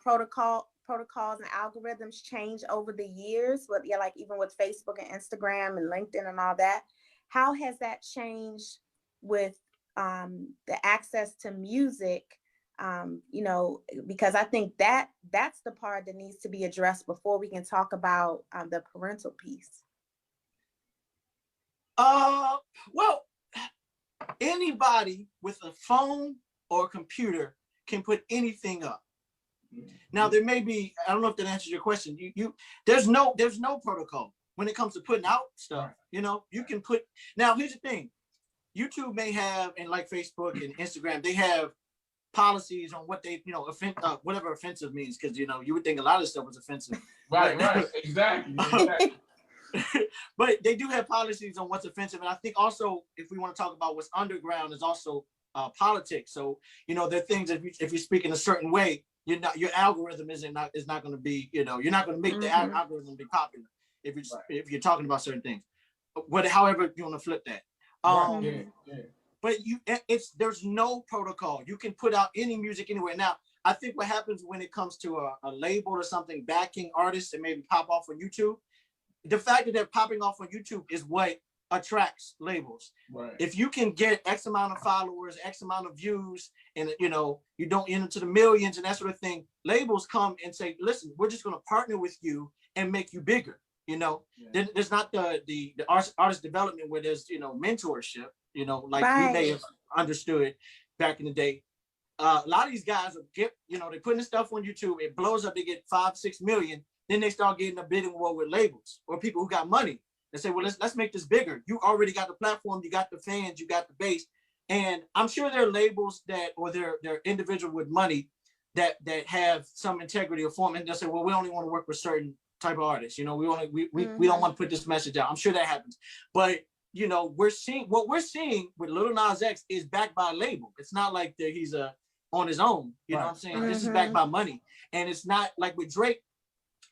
protocols and algorithms change over the years, but yeah, like even with Facebook and Instagram and LinkedIn and all that. How has that changed with the access to music? You know, because I think that's the part that needs to be addressed before we can talk about the parental piece. Well, anybody with a phone or a computer can put anything up. Now there may be, I don't know if that answers your question. There's no protocol when it comes to putting out stuff. You know, you can put, now here's the thing, YouTube may have, and like Facebook and Instagram, they have policies on what they, you know, whatever offensive means, because, you know, you would think a lot of stuff was offensive. Right, exactly. But they do have policies on what's offensive, and I think also, if we want to talk about what's underground, is also politics. So, you know, there are things, if you speak in a certain way, your algorithm is not going to be, you know, you're not going to make the algorithm be popular if you're talking about certain things. However you want to flip that. But there's no protocol. You can put out any music anywhere. Now, I think what happens when it comes to a label or something backing artists and maybe pop off on YouTube, the fact that they're popping off on YouTube is what attracts labels. Right. If you can get X amount of followers, X amount of views, and, you know, you don't get into the millions and that sort of thing, labels come and say, listen, we're just going to partner with you and make you bigger. You know, there's not the artist development where there's, you know, mentorship, you know, like we may have understood back in the day. A lot of these guys will get, you know, they're putting the stuff on YouTube, it blows up, they get 5-6 million, then they start getting a bidding war with labels or people who got money and say, well, let's make this bigger. You already got the platform, you got the fans, you got the base. And I'm sure there are labels that, or they're individual with money that have some integrity or form, and they'll say, well, we only want to work with certain type of artists. You know, we don't want to put this message out. I'm sure that happens. But, you know, what we're seeing with Lil Nas X is backed by a label. It's not like that he's on his own. You know what I'm saying? This is backed by money. And it's not like with Drake.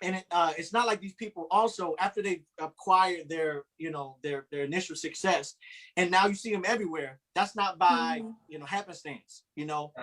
And it's not like these people also, after they acquired their, you know, their initial success, and now you see them everywhere. That's not by, you know, happenstance. You know,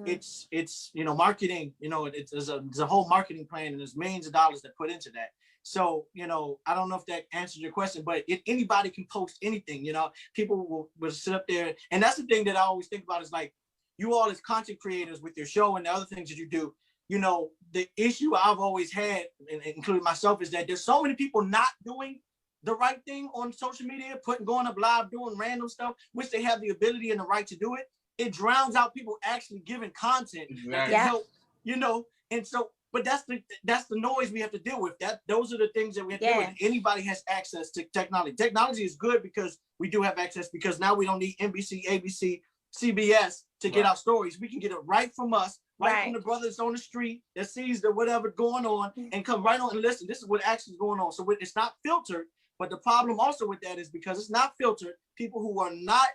it's you know, marketing. You know, there's a whole marketing plan, and there's millions of dollars that put into that. So, you know, I don't know if that answers your question, but anybody can post anything. You know, people will sit up there, and that's the thing that I always think about is like, you all as content creators with your show and the other things that you do. You know, the issue I've always had, including myself, is that there's so many people not doing the right thing on social media, going up live, doing random stuff, which they have the ability and the right to do it. It drowns out people actually giving content that can help, you know. And so, but that's the noise we have to deal with. Those are the things that we have to deal with. Anybody has access to technology. Technology is good because we do have access, because now we don't need NBC, ABC, CBS to get our stories. We can get it right from us. Right from the brothers on the street that sees the whatever going on and come right on and listen. This is what actually is going on. So it's not filtered. But the problem also with that is because it's not filtered, people who are not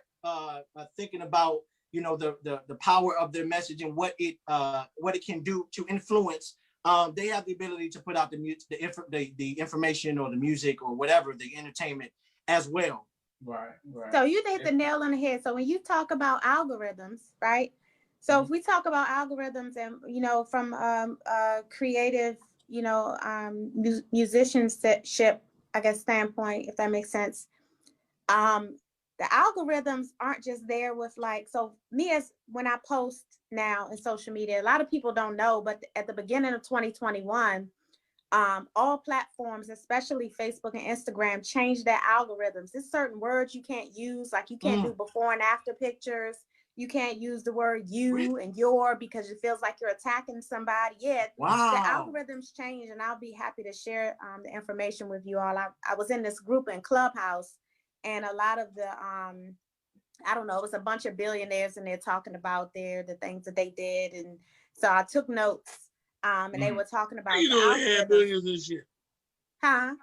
thinking about, you know, the power of their message and what it can do to influence. They have the ability to put out the information or the music or whatever, the entertainment as well. Right. So you hit the nail on the head. So when you talk about algorithms, right? So if we talk about algorithms and, you know, from creative, you know, musicianship, I guess, standpoint, if that makes sense, the algorithms aren't just there with like, so me as when I post now in social media, a lot of people don't know, but at the beginning of 2021, all platforms, especially Facebook and Instagram, changed their algorithms. There's certain words you can't use, like you can't do before and after pictures. You can't use the word you and your because it feels like you're attacking somebody. Yeah, wow. The algorithms change, and I'll be happy to share the information with you all. I was in this group in Clubhouse, and a lot of the I don't know, it was a bunch of billionaires and they're talking about the things that they did. And so I took notes, and they were talking about How you the know they had algorithms. billions and shit? Huh?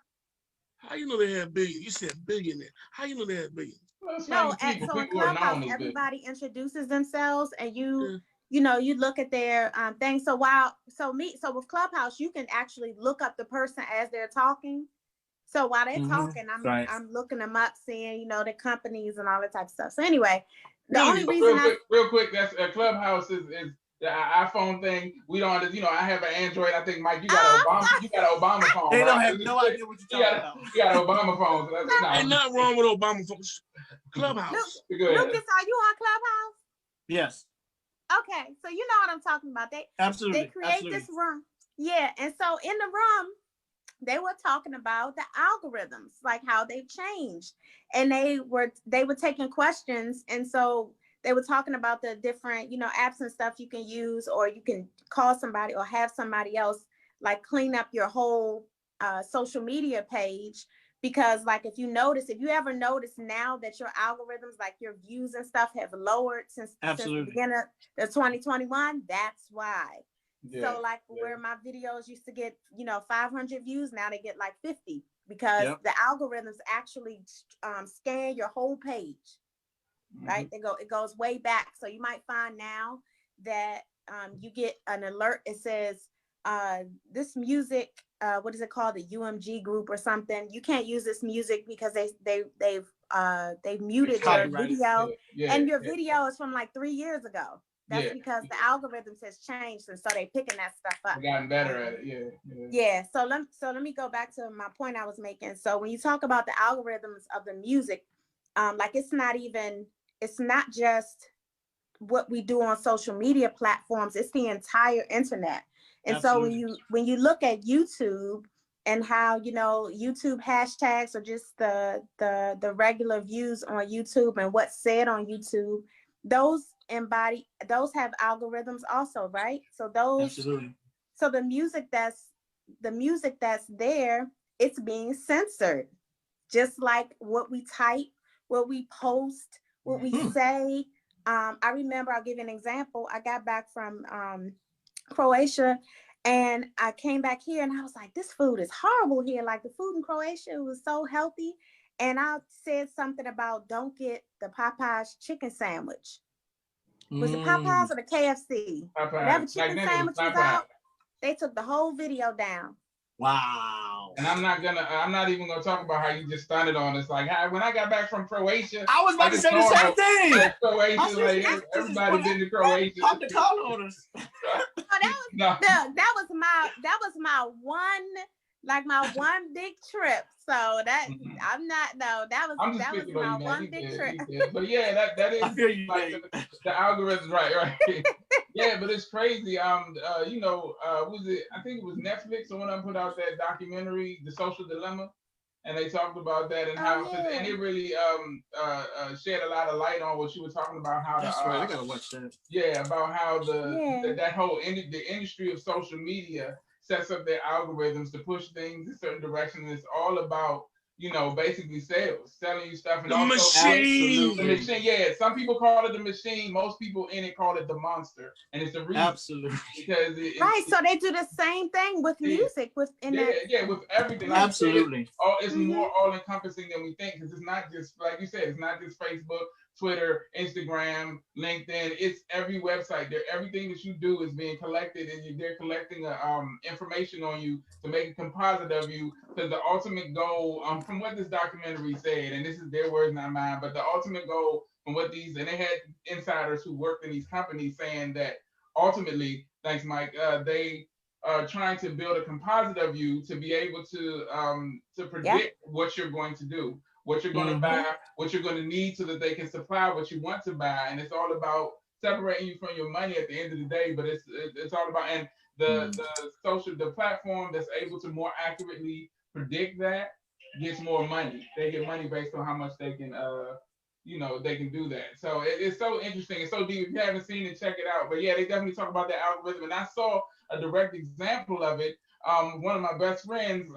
How you know they had billions? You said billionaire. How you know they had billions? Well, No, people so in who are Clubhouse, known as big. everybody introduces themselves, and you Yeah. you look at their thing. So with Clubhouse, you can actually look up the person as they're talking. So while they're talking, I'm looking them up, seeing the companies and all that type of stuff. So anyway, the only reason real quick, that's Clubhouse is the iPhone thing. We don't, I have an Android. I think Mike, you got an Obama phone. They right? don't have no idea what you're talking about. You got an Obama phone. So that's, Ain't nothing wrong with Obama phones. Clubhouse. Lucas, are you on Clubhouse? Yes. Okay, so you know what I'm talking about. They create this room. Yeah, and so in the room, they were talking about the algorithms, like how they've changed, and they were taking questions, and so they were talking about the different apps and stuff you can use, or you can call somebody or have somebody else like clean up your whole social media page. Because like if you ever notice now that your algorithms, like your views and stuff, have lowered since the beginning of 2021, that's why. So like where my videos used to get 500 views, now they get like 50, because the algorithms actually scan your whole page. Right? It goes way back. So you might find now that you get an alert. It says this music, what is it called, the UMG group or something, you can't use this music because they've muted your video, and your video is from like 3 years ago. That's because the algorithms has changed, and so they're picking that stuff up. They've gotten better at it. Yeah. So let me go back to my point I was making. So when you talk about the algorithms of the music, like it's not just what we do on social media platforms, it's the entire internet. And Absolutely. So when you look at YouTube and how YouTube hashtags are just the regular views on YouTube and what's said on YouTube, those have algorithms also, right? So Absolutely. So the music that's there, it's being censored, just like what we type, what we post, what we say. I remember, I'll give you an example. I got back from Croatia, and I came back here and I was like, this food is horrible here. Like the food in Croatia was so healthy. And I said something about don't get the Popeyes chicken sandwich. Was it Popeyes or the KFC? Popeyes. Whatever chicken sandwich was out, they took the whole video down. Wow. And I'm not even gonna talk about how you just started on this. Like when I got back from Croatia, I was about to say the same thing. Like Croatia, like everybody been to Croatia. Pop the collar on us. That was my one big trip. So that was my one big trip. But yeah, that is like the algorithms, right? Yeah, but it's crazy. Was it? I think it was Netflix. Someone put out that documentary, The Social Dilemma, and they talked about that and and it really shed a lot of light on what you were talking about. How that's right. I gotta watch that. Yeah, about how that whole the industry of social media sets up their algorithms to push things in certain directions. It's all about basically selling you stuff. And the machine. The machine, yeah. Some people call it the machine. Most people in it call it the monster. And it's the reason. Absolutely. Because so they do the same thing with music. With everything. Like Absolutely. It's more all-encompassing than we think, because it's not just, like you said, it's not just Facebook, Twitter, Instagram, LinkedIn. It's every website. Everything that you do is being collected, and they're collecting information on you to make a composite of you. Because the ultimate goal, from what this documentary said, and this is their words, not mine, but the ultimate goal from what and they had insiders who worked in these companies saying that ultimately, thanks, Mike, they are trying to build a composite of you to be able to predict what you're going to do, what you're going to buy, what you're going to need, so that they can supply what you want to buy. And it's all about separating you from your money at the end of the day. But it's all about, and the platform that's able to more accurately predict that gets more money. They get money based on how much they can they can do that. So it's so interesting. It's so deep. If you haven't seen it, check it out. But yeah, they definitely talk about the algorithm, and I saw a direct example of it. One of my best friends,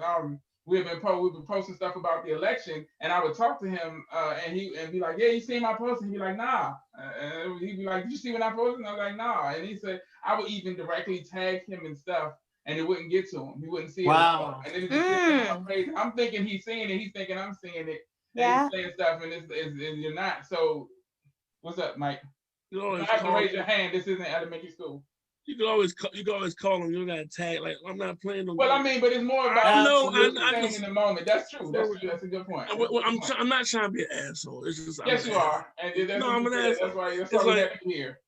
we've been posting stuff about the election, and I would talk to him, and he'd be like, "Yeah, you seen my post?" And he'd be like, "Nah." And he'd be like, "Did you see what I posted?" And I was like, "Nah." And he said I would even directly tag him and stuff, and it wouldn't get to him. He wouldn't see it. Wow. And then it just crazy. I'm thinking he's seeing it. He's thinking I'm seeing it. Yeah. And he's saying stuff, and you're not. So, what's up, Mike? You don't have to raise your hand. This isn't elementary school. You can always call them. You don't gotta tag. Like, I'm not playing no. Well, I mean, but it's more about I in the moment. That's true. That's a good point. I'm not trying to be an asshole. It's just yes, you are. And that's I'm an asshole. That's why we like, have to hear.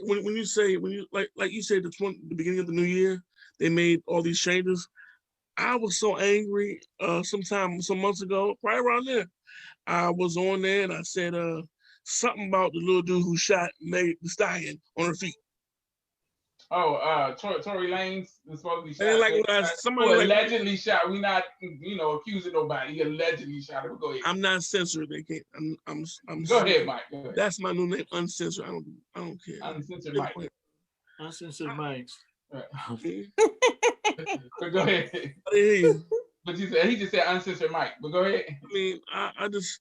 When you say like you said the beginning of the new year, they made all these changes. I was so angry. Some months ago, right around there, I was on there and I said something about the little dude who shot Meg Thee Stallion on her feet. Oh, Tory Lanez was supposed to be shot. And like somebody allegedly shot. We not accusing nobody. He allegedly shot him. Go ahead. I'm not censored. They can't. I'm Go ahead, Mike. Go ahead. That's my new name, uncensored. I don't care. Uncensored Mike. Uncensored Mike. Right. But go ahead. Hey. But he just said uncensored Mike. But go ahead. I mean, I just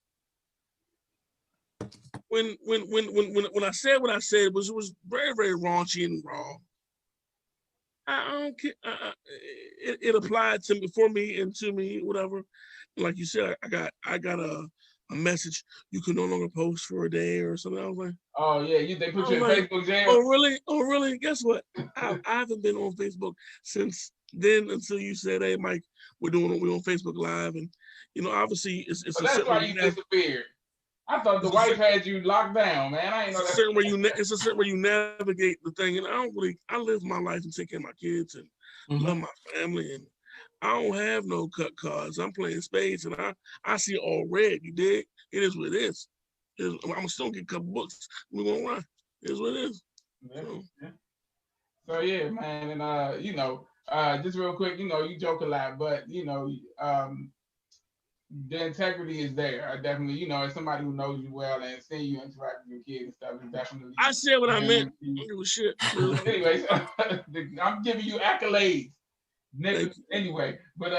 when I said what I said, it was very, very raunchy and raw. I don't care. It applied to me, for me, and to me, whatever. Like you said, I got a message. You can no longer post for a day or something. I was like, oh yeah, they put you in Facebook jail. Oh really? Oh really? Guess what? I haven't been on Facebook since then until you said, "Hey Mike, we're on Facebook Live," and obviously it's that's why you disappeared. I thought the wife had you locked down, man. I ain't know that. It's a certain way you navigate the thing, and I live my life and take care of my kids and love my family, and I don't have no cut cards. I'm playing spades, and I see all red. You dig? It is what it is. I'm still gonna get a couple books. We're gonna run. It is what it is. Yeah. So yeah, man, and just real quick, you joke a lot, but the integrity is there. I definitely, as somebody who knows you well and seeing you interact with your kids and stuff, is definitely. I said what I meant. I don't give a shit. Anyways, I'm giving you accolades. Anyway, but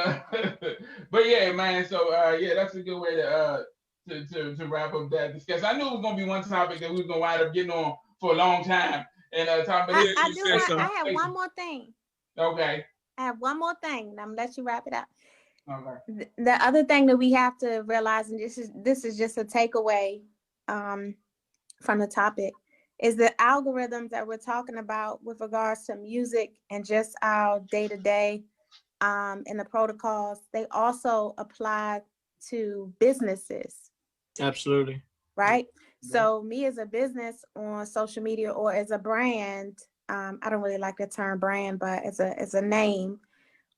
yeah, man. So yeah, that's a good way to wrap up that discussion. I knew it was gonna be one topic that we were gonna wind up getting on for a long time. And I have one more thing. Okay. I have one more thing, and I'm gonna let you wrap it up. Okay. The other thing that we have to realize, and this is just a takeaway from the topic, is the algorithms that we're talking about with regards to music and just our day-to-day and the protocols, they also apply to businesses. Absolutely. Right? Yeah. So me as a business on social media or as a brand, I don't really like the term brand, but as a name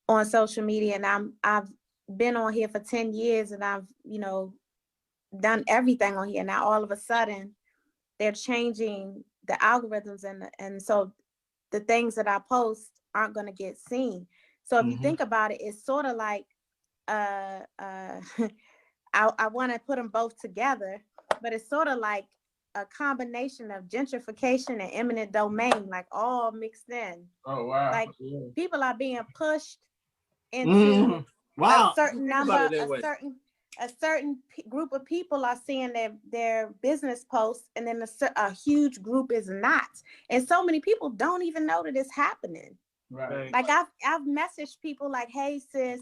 on social media, and I've been on here for 10 years and I've, done everything on here. Now all of a sudden they're changing the algorithms and so the things that I post aren't going to get seen. So if you think about it, it's sort of like I want to put them both together, but it's sort of like a combination of gentrification and eminent domain, like all mixed in. Oh wow! Like people are being pushed into a certain number, a certain group of people are seeing their business posts, and then a huge group is not. And so many people don't even know that it's happening. Right. Like I've messaged people like, hey sis,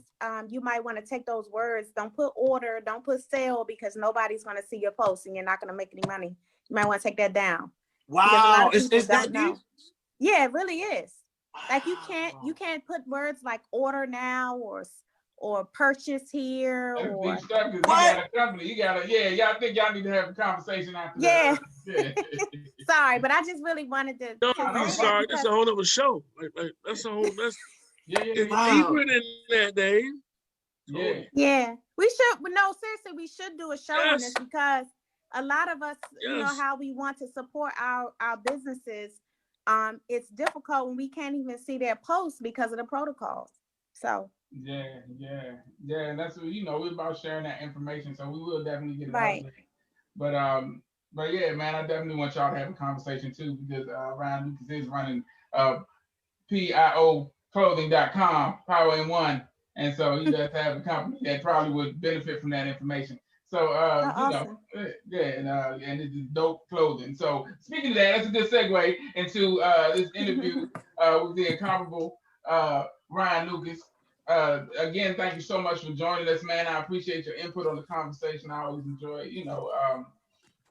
you might want to take those words. Don't put order, don't put sale, because nobody's going to see your post and you're not going to make any money. You might want to take that down. Wow, is that deep? Yeah, it really is. Like you can't put words like order now or purchase here or what? You got a company. I think y'all need to have a conversation after that. Yeah. Sorry, but I just really wanted to. I'm sorry. That's a whole other show. Like that's a whole. That's it's wow. deeper than that, Dave. Yeah. We should. No, seriously, we should do a show on this because a lot of us, how we want to support our businesses. It's difficult when we can't even see their posts because of the protocols. So. Yeah, and that's what we're about sharing that information, so we will definitely get it out there. But yeah, man, I definitely want y'all to have a conversation too, because Ryan Lucas is running PIOclothing.com, Power in One, And so he does have a company that probably would benefit from that information. So, awesome. and it's dope clothing. So, speaking of that, that's a good segue into this interview with the incomparable Ryan Lucas. Again, thank you so much for joining us, man. I appreciate your input on the conversation. I always enjoy,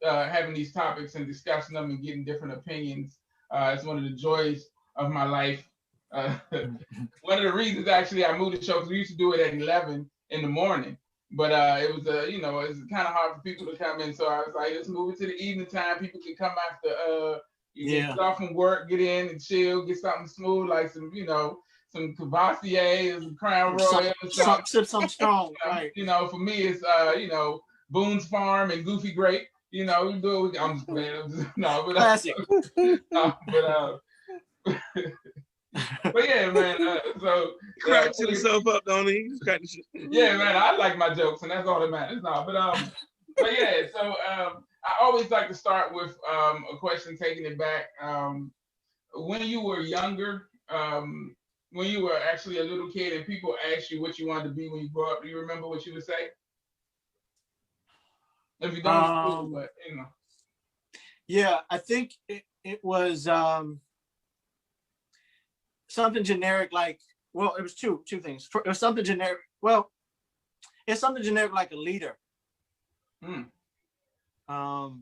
having these topics and discussing them and getting different opinions. It's one of the joys of my life. One of the reasons actually I moved the show because we used to do it at 11 in the morning. But it was it's kind of hard for people to come in, so I was like, let's move it to the evening time. People can come after get off from work, get in and chill, get something smooth like some Cavassier, some Crown Royal, sip something strong, right? For me it's Boone's Farm and Goofy Grape. We do it. I'm just playing. Classic. But yeah, man. So cracks himself up, don't he? Yeah, man. I like my jokes, and that's all that matters. No, but yeah. So I always like to start with a question, taking it back. When you were younger, when you were actually a little kid, and people asked you what you wanted to be when you grew up, do you remember what you would say? If you don't, but Yeah, I think it was something generic like, well, it was two things. It was something generic. Well, it's something generic like a leader. Or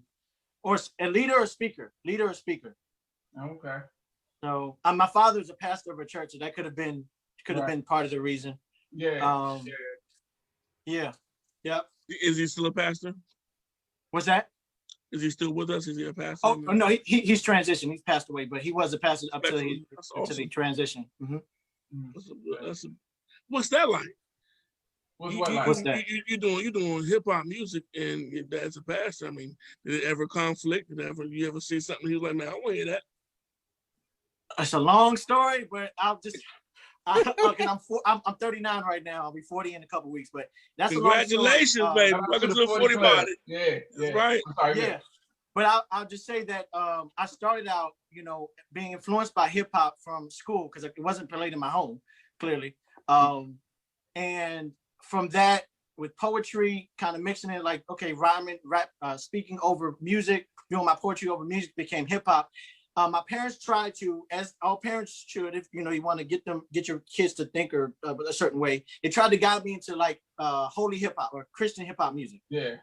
a leader or speaker. Okay. So my father was a pastor of a church, so that could have been part of the reason. Yeah. Yeah. Yep. Is he still a pastor? What's that? Is he still with us? Is he a pastor? Oh no, he's transitioned. He's passed away, but he was a pastor up to the transition. Mm-hmm. What's that like? What's that? You're doing hip hop music, and your dad's a pastor. I mean, did it ever conflict? You ever see something he was like, man, I want to hear that? It's a long story, but I'm 39 right now. I'll be 40 in a couple weeks, but that's congratulations, a long story. baby. Welcome to the 40 party. Yeah, that's right. Yeah. But I'll just say that I started out, being influenced by hip hop from school because it wasn't played in my home, clearly. And from that, with poetry, kind of mixing it like, okay, rhyming, rap, speaking over music, doing my poetry over music became hip hop. My parents tried to, as all parents should, if you want to get your kids to think a certain way, they tried to guide me into like holy hip hop or Christian hip hop music. Yeah.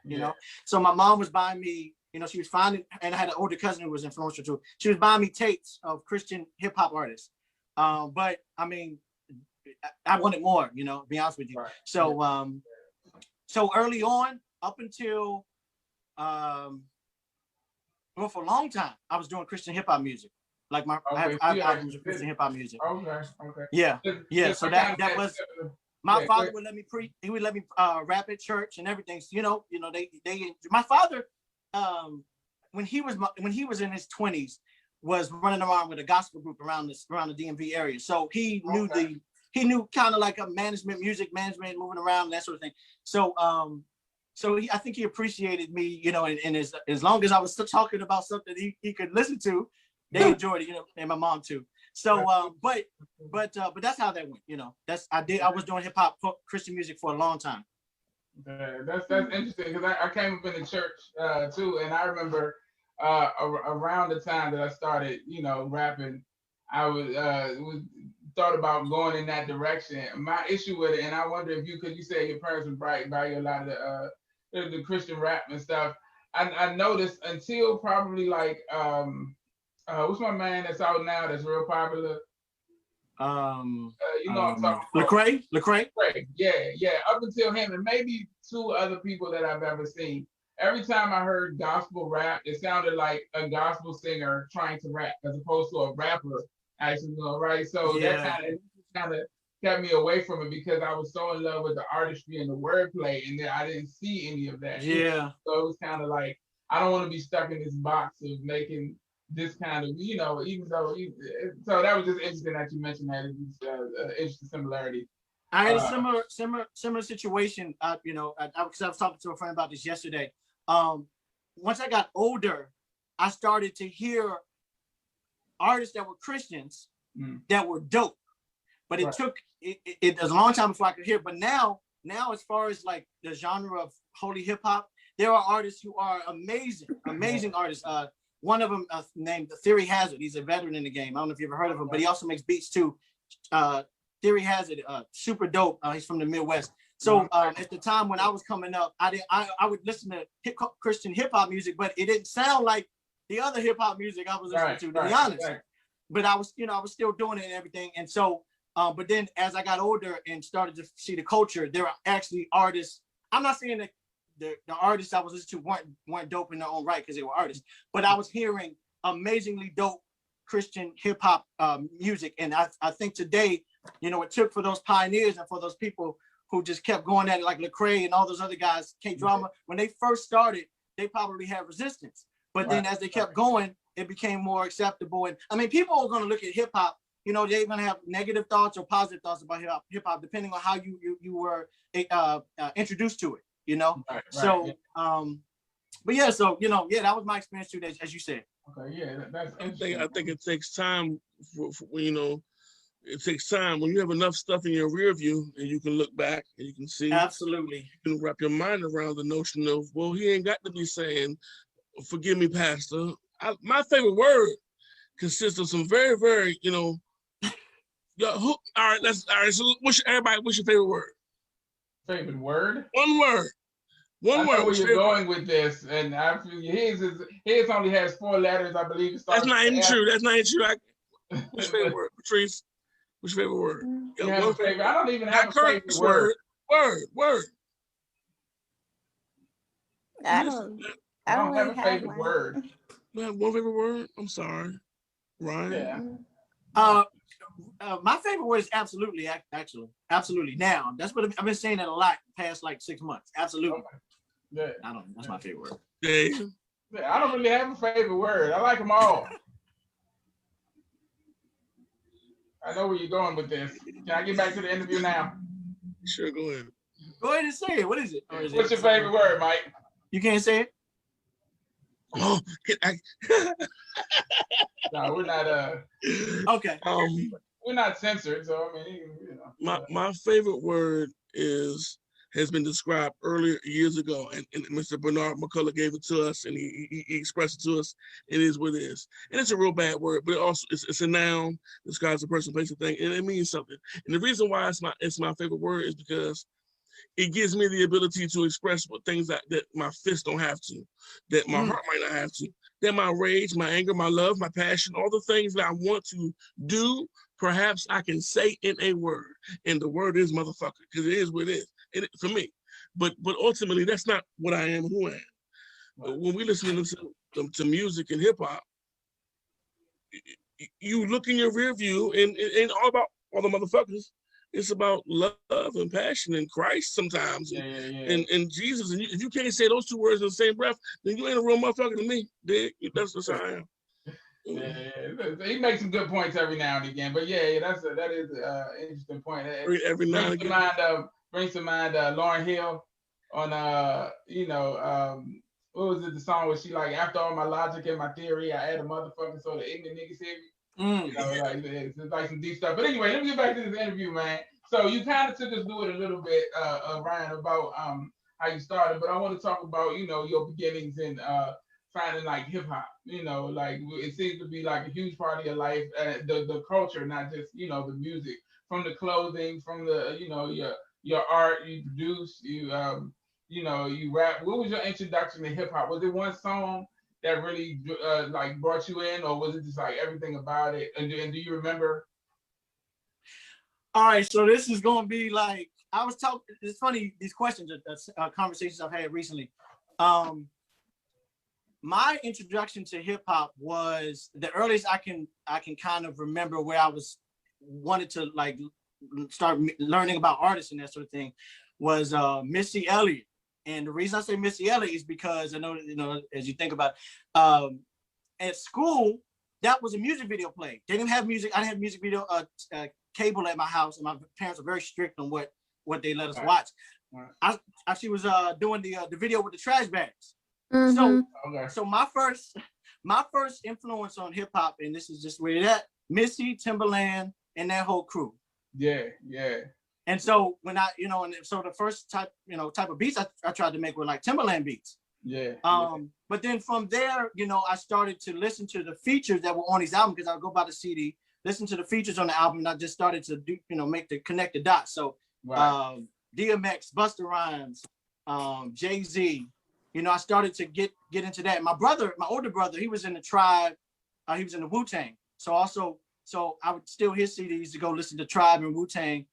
So my mom was buying me, she was finding, and I had an older cousin who was influential too. She was buying me tapes of Christian hip hop artists. But I mean, I wanted more, to be honest with you. Right. So, so early on, up until, well, for a long time, I was doing Christian hip hop music. Like I have albums of Christian hip hop music. Okay. Yeah. So that was my father would let me he would let me rap at church and everything. So, my father, when he was in his 20s, was running around with a gospel group around the DMV area. So he knew he knew kind of like a music management, moving around, that sort of thing. So I think he appreciated me, and as long as I was still talking about something he could listen to, they enjoyed it, and my mom too. So, but that's how that went, I was doing hip hop Christian music for a long time. That's interesting because I came up in the church too, and I remember around the time that I started, rapping, I was thought about going in that direction. My issue with it, and I wonder if you say your parents would buy you a lot of the Christian rap and stuff. I noticed until probably like what's my man that's out now that's real popular? I'm talking about Lecrae. Yeah. Up until him and maybe two other people that I've ever seen. Every time I heard gospel rap, it sounded like a gospel singer trying to rap as opposed to a rapper actually, right? So that kind of kept me away from it because I was so in love with the artistry and the wordplay, and then I didn't see any of that. Yeah. So it was kind of like I don't want to be stuck in this box of making this kind of, even though. So that was just interesting that you mentioned that. It's interesting similarity. I had a similar situation. Because I was talking to a friend about this yesterday. Once I got older, I started to hear artists that were Christians that were dope, but it took it was a long time before I could hear. But now as far as like the genre of holy hip hop, there are artists who are amazing artists. One of them named Theory Hazard. He's a veteran in the game. I don't know if you ever heard of him, but he also makes beats too. Theory Hazard, super dope. He's from the Midwest. So at the time when I was coming up, I would listen to Christian hip hop music, but it didn't sound like the other hip hop music I was listening to be honest. Right. But I was still doing it and everything. And so, but then as I got older and started to see the culture, there are actually artists. I'm not saying that the artists I was listening to weren't dope in their own right because they were artists, but I was hearing amazingly dope Christian hip hop music. And I think today, it took for those pioneers and for those people who just kept going at it, like Lecrae and all those other guys, K-Drama, when they first started, they probably had resistance. But then as they kept going, it became more acceptable. And I mean, people are going to look at hip hop, they're going to have negative thoughts or positive thoughts about hip hop, depending on how you were introduced to it, Right, so, but yeah, so, that was my experience too, as you said. Okay, yeah, that's I think it takes time for it takes time when you have enough stuff in your rear view and you can look back and you can see. Absolutely. You can wrap your mind around the notion of, well, he ain't got to be saying, forgive me, Pastor. My favorite word consists of some very, very, all right, so what's your favorite word? Favorite word? One word. I know where you're going with this, and I feel his only has 4 letters, I believe. That's not even true. That's not even true. What's your favorite word, Patrice? What's your favorite word? You have a favorite? I don't even have a favorite word. Word. I don't have a favorite word. You have one favorite word? I'm sorry, Ryan. Yeah. My favorite word is absolutely. Actually, absolutely. Now, that's what I've been saying that a lot past like 6 months. Absolutely. Okay. Yeah. That's my favorite word. Yeah, I don't really have a favorite word. I like them all. I know where you're going with this. Can I get back to the interview now? Sure, go ahead. Go ahead and say it. What is it? What's your favorite word, Mike? You can't say it? Oh, no, we're not. Okay. We're not censored, so I mean, My favorite word has been described earlier years ago, and Mr. Bernard McCullough gave it to us, and he expressed it to us. It is what it is, and it's a real bad word, but it's a noun, describes a person, place, a thing, and it means something. And the reason why it's my favorite word is because it gives me the ability to express what things that my fists don't have to, that my heart might not have to, that my rage, my anger, my love, my passion, all the things that I want to do, perhaps I can say in a word, and the word is motherfucker, because it is what it is. For me, but ultimately that's not what I am, who I am. Right. When we listen to music and hip hop, you look in your rear view and it all about all the motherfuckers. It's about love and passion and Christ sometimes, and Jesus. And if you can't say those 2 words in the same breath, then you ain't a real motherfucker to me. That's how I am. Yeah, he makes some good points every now and again. But that is an interesting point. Every now and again. Brings to mind Lauryn Hill on what was it, the song where she like, after all my logic and my theory, I add a motherfucker so the ignorant niggas hear me. It's like some deep stuff. But anyway, let me get back to this interview, man. So you kind of took us through it a little bit, Ryan, about how you started, but I want to talk about your beginnings in finding like hip hop. Like it seems to be like a huge part of your life, the culture, not just the music, from the clothing, from the your art, you produce, you rap. What was your introduction to hip hop? Was it one song that really like brought you in, or was it just like everything about it? And do you remember? All right, so this is gonna be like I was talking. It's funny, these questions are conversations I've had recently. My introduction to hip hop was the earliest I can kind of remember where I wanted to like start learning about artists and that sort of thing was Missy Elliott. And the reason I say Missy Elliott is because I know, as you think about at school, that was a music video play. They didn't have music. I didn't have music video cable at my house, and my parents were very strict on what they let us watch. I actually was doing the video with the trash bags. So my first influence on hip hop, and this is just where it at, Missy, Timberland, and that whole crew. Yeah, yeah. And so when I, and so the first type of beats I tried to make were like Timberland beats. Yeah. But then from there, I started to listen to the features that were on these albums, because I would go by the CD, listen to the features on the album, and I just started to do, connect the dots. So DMX, Busta Rhymes, Jay-Z, I started to get into that. My older brother, he was in the Tribe, he was in the Wu-Tang. So I would steal his CDs to go listen to Tribe and Wu-Tang.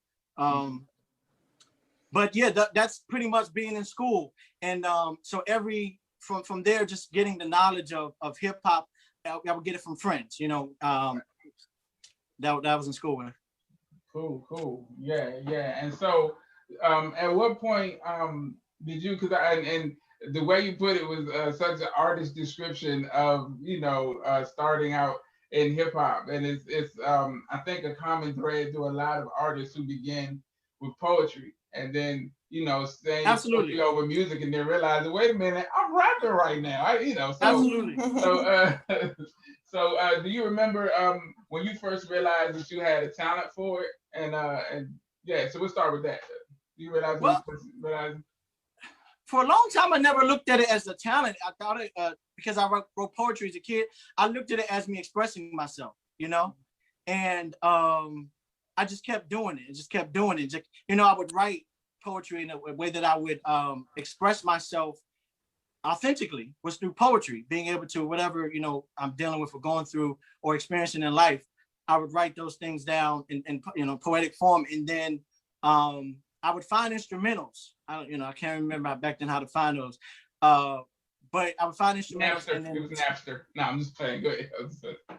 But yeah, that's pretty much being in school. And so from there, just getting the knowledge of hip hop, I would get it from friends, that was in school with. Cool. Yeah. And so at what point did you, and the way you put it was such an artist description of, starting out in hip hop. And it's I think a common thread to a lot of artists who begin with poetry and then, staying Absolutely over music and then realizing, wait a minute, I'm rapping right now. Absolutely. So do you remember when you first realized that you had a talent for it? And yeah, so we'll start with that. Do you realize for a long time, I never looked at it as a talent. I thought it, because I wrote poetry as a kid, I looked at it as me expressing myself, and I just kept doing it. I would write poetry in a way that I would express myself authentically, was through poetry, being able to, whatever, I'm dealing with or going through or experiencing in life, I would write those things down in poetic form. And then I would find instrumentals. I can't remember back then how to find those. But I would find instrumentals. Napster. It was Napster. No, I'm just playing. Go ahead.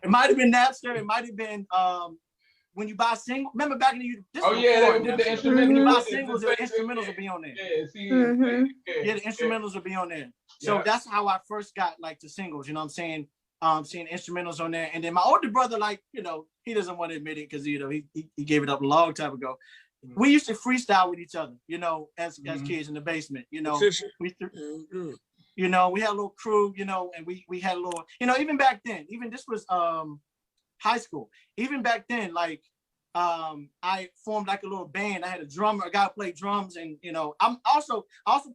It might have been Napster. It might have been when you buy singles. Remember back in the the instrumentals. When you buy singles, the instrumentals will be on there. Yeah, the instrumentals will be on there. So that's how I first got like the singles. You know what I'm saying? Seeing instrumentals on there, and then my older brother, he doesn't want to admit it because he gave it up a long time ago. We used to freestyle with each other, as kids in the basement. We had a little crew, and we had a little, even back then, even this was high school. Even back then, I formed like a little band. I had a drummer, a guy who played drums, and I also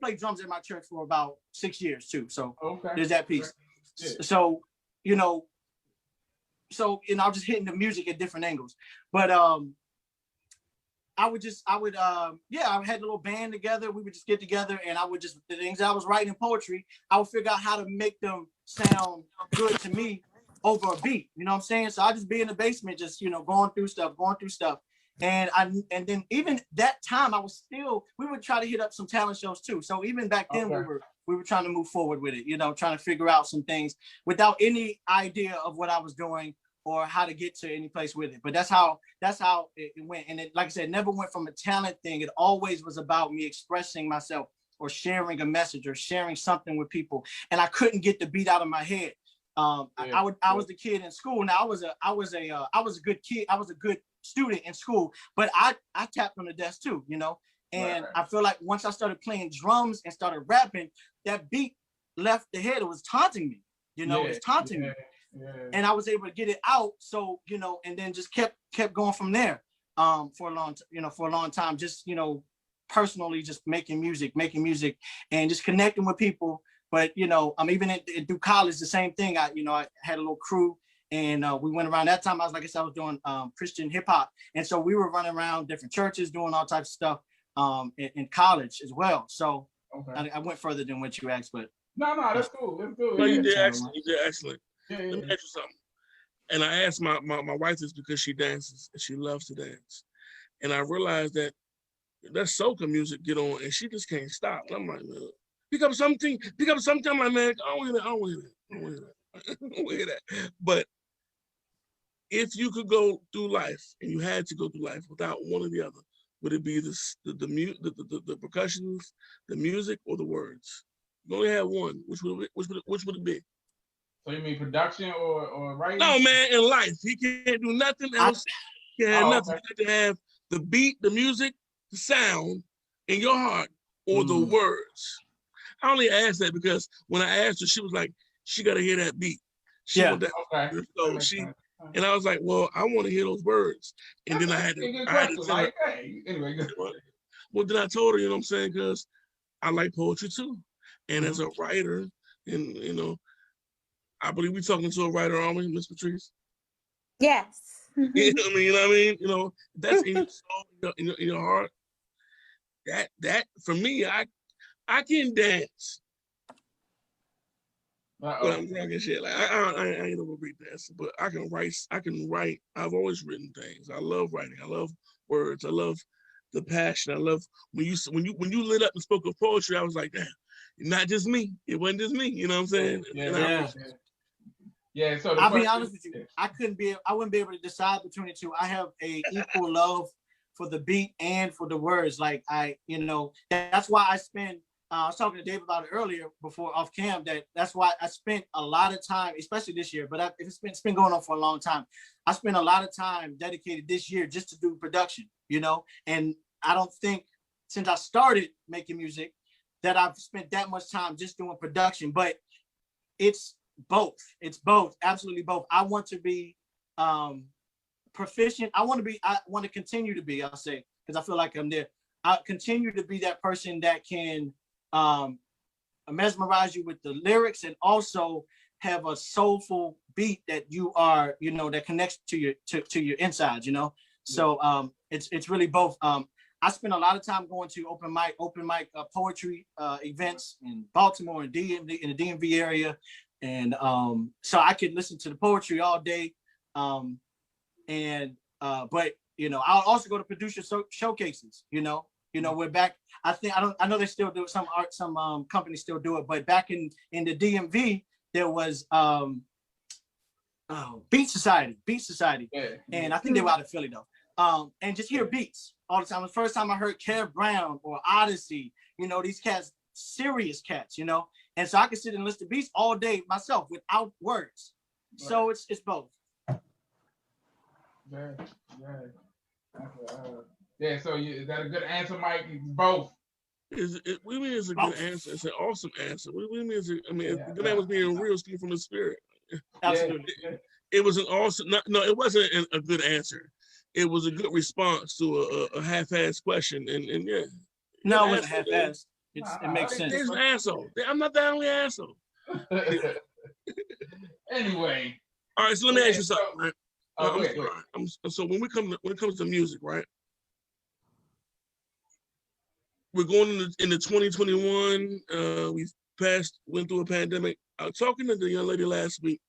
played drums at my church for about 6 years too. So there's that piece. Yeah. So I was just hitting the music at different angles. But I had a little band together. We would just get together, and I would just, the things I was writing in poetry, I would figure out how to make them sound good to me over a beat. You know what I'm saying? So I just be in the basement, just going through stuff. And then even that time, we would try to hit up some talent shows too. So even back then, we were trying to move forward with it, trying to figure out some things without any idea of what I was doing or how to get to any place with it. But that's how it went. And it, like I said, never went from a talent thing. It always was about me expressing myself or sharing a message or sharing something with people. And I couldn't get the beat out of my head. I was the kid in school. Now I was a good kid. I was a good student in school, but I tapped on the desk too, and I feel like once I started playing drums and started rapping, that beat left the head. It was taunting me, it was taunting me. And I was able to get it out. So, and then just kept going from there for a long time, just, personally just making music and just connecting with people. But, I'm even through college, the same thing. I had a little crew, and we went around. That time I was doing Christian hip hop. And so we were running around different churches, doing all types of stuff in college as well. So I went further than what you asked, but. No, that's cool. That's cool. No, you did excellent. Yeah. Let me ask you something. And I asked my wife this because she dances and she loves to dance. And I realized that soca music get on and she just can't stop. And I'm like, man, pick up something. I'm like, man, I don't hear that. But if you could go through life and you had to go through life without one or the other, would it be the percussions, the music, or the words? You only have one. Which would it be? So you mean production or writing? No, man, in life. He can't do nothing else. He can't have nothing. You have to have the beat, the music, the sound in your heart, or the words. I only asked that because when I asked her, she was like, she got to hear that beat. She want that. Okay. So she, And I was like, well, I want to hear those words. And then I had to tell her, anyway, well, then I told her, you know what I'm saying? Because I like poetry too. And as a writer, and you know, I believe we're talking to a writer, aren't we, Miss Patrice? Yes. You know what I mean? You know, that's in your soul, in your heart. That for me, I can dance. But I'm drunk and shit. Like I ain't no great dancer, but I can write. I've always written things. I love writing. I love words. I love the passion. I love when you lit up and spoke of poetry. I was like, damn, not just me. It wasn't just me. You know what I'm saying? Yeah. So I'll be honest with you. I wouldn't be able to decide between the two. I have a equal love for the beat and for the words. Like that's why I spend. I was talking to Dave about it earlier before off cam. That's why I spent a lot of time, especially this year. But it's been going on for a long time. I spent a lot of time dedicated this year just to do production. And I don't think since I started making music that I've spent that much time just doing production. But it's both. It's both. Absolutely both. I want to be proficient. I want to continue to be. I'll say because I feel like I'm there. I continue to be that person that can mesmerize you with the lyrics and also have a soulful beat that you are, that connects to your insides, So it's really both. I spend a lot of time going to open mic poetry events in Baltimore and in the DMV area, and so I could listen to the poetry all day. But I'll also go to producer showcases. We're back. I know they still do it. Some companies still do it, but back in the DMV there was Beat Society, and I think they were out of Philly though. And just hear beats all the time. The first time I heard Kev Brown or Odyssey, these cats, serious cats, and so I could sit and listen to beats all day myself without words. Right. So it's both. Yeah, so is that a good answer, Mike? Both. We mean it's a good answer. It's an awesome answer. We mean the man was being real, speaking from the spirit. Absolutely. It was an awesome. No, it wasn't a good answer. It was a good response to a half-assed question, and yeah. No, it wasn't half-assed. It makes sense. There's an asshole. I'm not the only asshole. Anyway. All right, so let me ask you something. Right? So when it comes to music, right? We're going into 2021. We've went through a pandemic. I was talking to the young lady last week.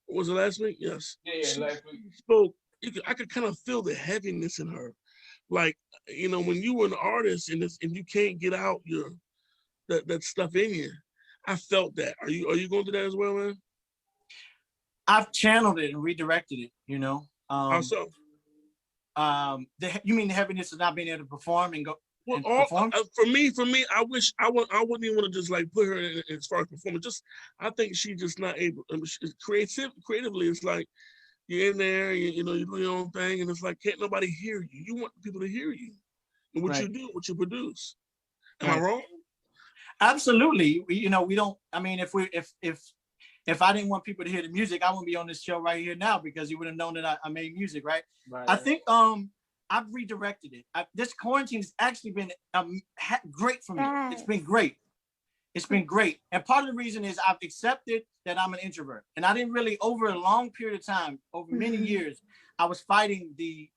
Was it last week? Yes. Yeah, last week. Spoke. I could kind of feel the heaviness in her. Like, when you were an artist and you can't get out that stuff in you. I felt that. Are you going through that as well, man? I've channeled it and redirected it, How so? You mean the heaviness of not being able to perform and go? Well, for me, I wish I wouldn't even want to just like put her in as far as performance. I think she's just not able. Creatively, it's like you're in there, you do your own thing, and it's like can't nobody hear you. You want people to hear you, and what you do, what you produce. Am I wrong? Absolutely. We don't. I mean, if I didn't want people to hear the music, I wouldn't be on this show right here now because you would have known that I made music, right? I think I've redirected it. This quarantine has actually been great for me. Yes. It's been great. It's been great. And part of the reason is I've accepted that I'm an introvert. And I didn't really, over a long period of time, over many years, I was fighting the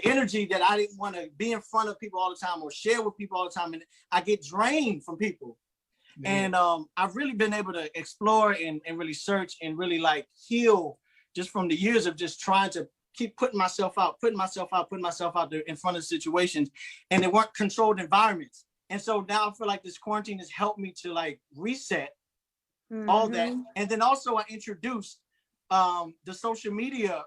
energy that I didn't want to be in front of people all the time or share with people all the time. And I get drained from people. Yeah. And I've really been able to explore and really search and really like heal just from the years of just trying to keep putting myself out there in front of situations, and they weren't controlled environments. And so now I feel like this quarantine has helped me to like reset all that. And then also I introduced the social media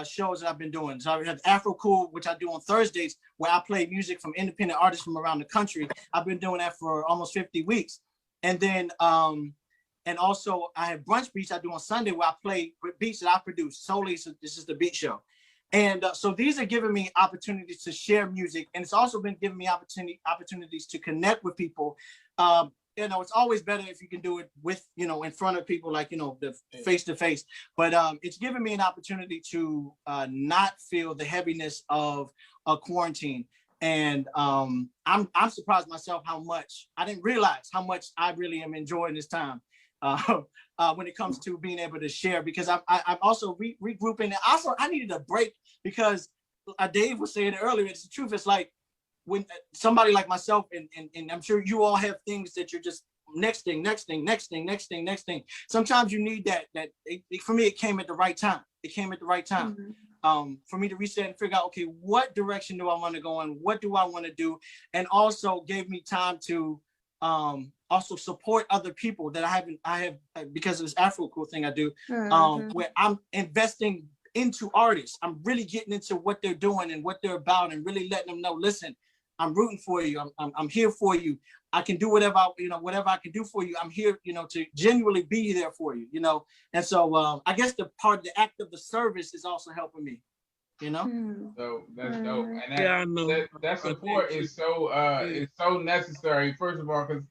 shows that I've been doing. So I have Afro Cool, which I do on Thursdays, where I play music from independent artists from around the country. I've been doing that for almost 50 weeks. And then and also I have Brunch Beats I do on Sunday where I play beats that I produce solely. So this is the beat show. And so these are giving me opportunities to share music. And it's also been giving me opportunities to connect with people it's always better if you can do it with, in front of people, like, the face to face. But it's given me an opportunity to not feel the heaviness of a quarantine. And I'm surprised myself I didn't realize how much I really am enjoying this time when it comes to being able to share, because I'm also regrouping. And also, I needed a break because Dave was saying it earlier. It's the truth. It's like when somebody like myself, and I'm sure you all have things that you're just next thing. Sometimes you need that. For me, it came at the right time. For me to reset and figure out, okay, what direction do I want to go in? What do I want to do? And also gave me time to also support other people that I have because of this Afro cool thing I do, where I'm investing into artists. I'm really getting into what they're doing and what they're about, and really letting them know, listen, I'm rooting for you. I'm here for you. I can do whatever I can do for you. I'm here, to genuinely be there for you, And so I guess the act of the service is also helping me, So that's dope. And that support is so necessary. First of all, because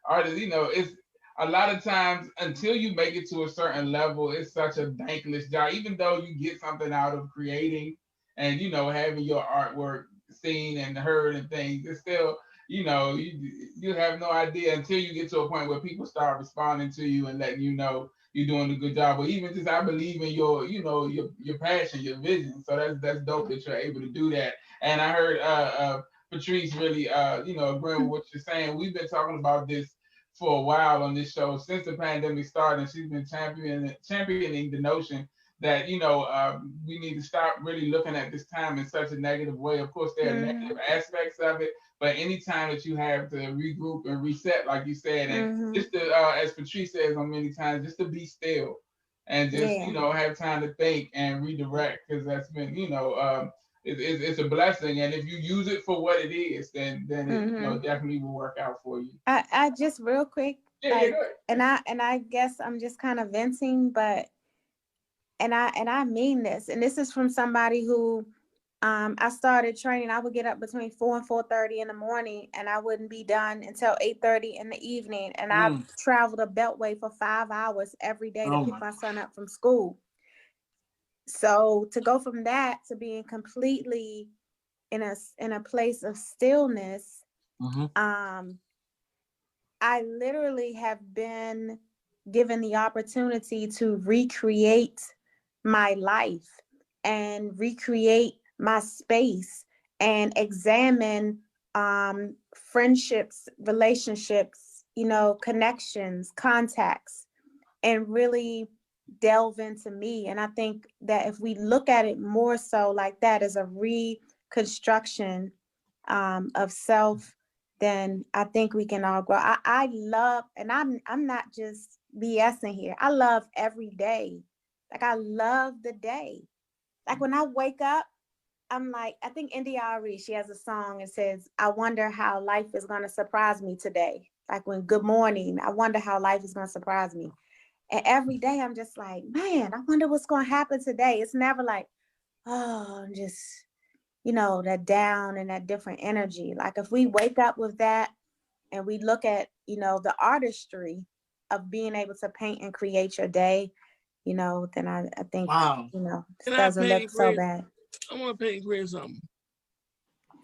artists, it's a lot of times until you make it to a certain level, it's such a thankless job. Even though you get something out of creating and having your artwork seen and heard and things, it's still you have no idea until you get to a point where people start responding to you and letting you know you're doing a good job. But even just I believe in your your passion, your vision. So that's dope that you're able to do that. And I heard Patrice really agreeing with what you're saying. We've been talking about this for a while on this show since the pandemic started, and she's been championing the notion that we need to stop really looking at this time in such a negative way. Of course, there are negative aspects of it, but anytime that you have to regroup and reset, like you said, and just to, as Patrice says on many times, just to be still and just have time to think and redirect, because that's been it's a blessing, and if you use it for what it is, then it definitely will work out for you. I just real quick, and I guess I'm just kind of venting, but. And I mean this, and this is from somebody who I started training. I would get up between 4 and 4:30 in the morning, and I wouldn't be done until 8:30 in the evening. And I traveled a beltway for 5 hours every day to pick my son up from school. So to go from that to being completely in a place of stillness, I literally have been given the opportunity to recreate my life and recreate my space and examine friendships, relationships, connections, contacts, and really delve into me. And I think that if we look at it more so like that as a reconstruction of self, then I think we can all grow. I love, and I'm not just BSing here. I love every day. Like, I love the day. Like, when I wake up, I'm like, I think Neighborish, she has a song that says, I wonder how life is going to surprise me today. Like, when good morning, I wonder how life is going to surprise me. And every day I'm just like, man, I wonder what's going to happen today. It's never like, oh, I'm just, that down and that different energy. Like, if we wake up with that and we look at, the artistry of being able to paint and create your day, then I think, it doesn't look so bad. I want to paint and create something.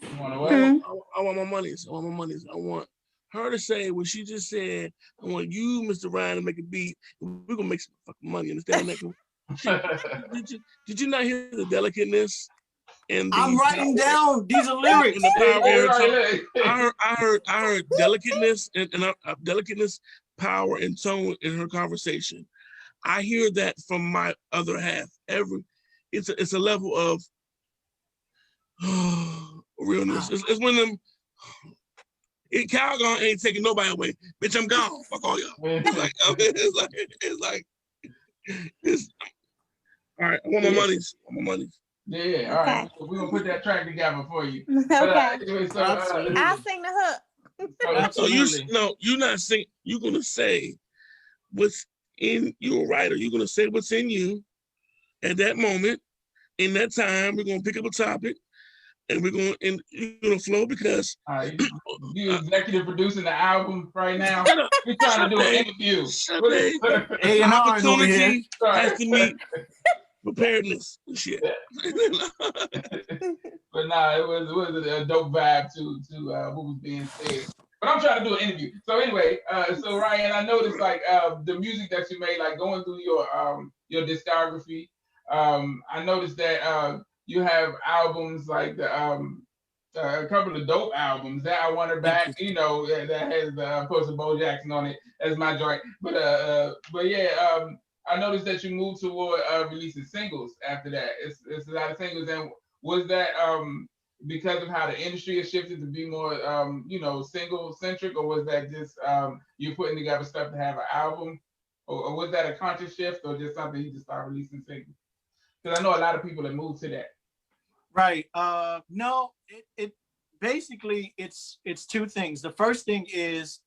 You want to what? I want my monies. I want her to say what she just said. I want you, Mr. Ryan, to make a beat. We're going to make some fucking money. Understand that? Did you not hear the delicateness? And I'm writing down. These are lyrics. And the power I heard delicateness and delicateness, power, and tone in her conversation. I hear that from my other half. It's a level of realness. It's one of them. Calgon ain't taking nobody away. Bitch, I'm gone. Fuck all y'all. It's like all right. I want my monies. Yeah. All right. So we're gonna put that track together for you. Okay. Anyway, I'll sing the hook. So you're not singing. You're gonna say what's in your writer. You're gonna say what's in you at that moment. In that time, we're gonna pick up a topic, and you're gonna flow because you executive producing the album right now. shut up. We're trying to do an interview. Opportunity has to meet preparedness and shit. But nah, it was a dope vibe to what was being said. But I'm trying to do an interview. So anyway, so Ryan, I noticed like the music that you made, like going through your discography. I noticed that you have albums like a couple of dope albums. That I Want Her Back, you know, that has of course Bo Jackson on it. That's my joint. But yeah, I noticed that you moved toward releasing singles after that. It's a lot of singles. And was that because of how the industry has shifted to be more single centric, or was that just you putting together stuff to have an album, or was that a conscious shift, or just something you just started releasing singles? Because I know a lot of people have moved to that. Right. No, it basically it's two things. The first thing is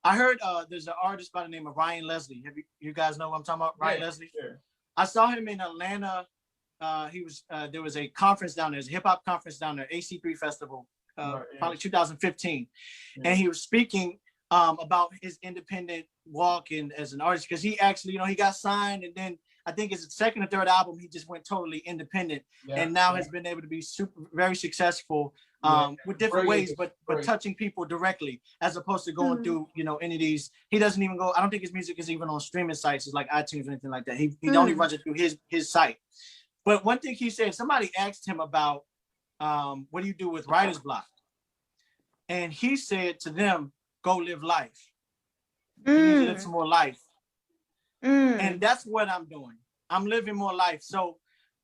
I heard there's an artist by the name of Ryan Leslie. You guys know what I'm talking about? Ryan Leslie? Sure. I saw him in Atlanta. There was a conference down there, a hip hop conference down there, AC3 Festival, probably 2015. Yeah. And he was speaking about his independent walk and as an artist, because he actually, he got signed, and then I think his second or third album, he just went totally independent, and now has been able to be very successful with different ways, but touching people directly, as opposed to going through, any of these. He doesn't even go, I don't think his music is even on streaming sites, it's like iTunes or anything like that. He only runs it through his site. But one thing he said, somebody asked him about, what do you do with writer's block? And he said to them, go live life. You need to live some more life. And that's what I'm doing. I'm living more life. So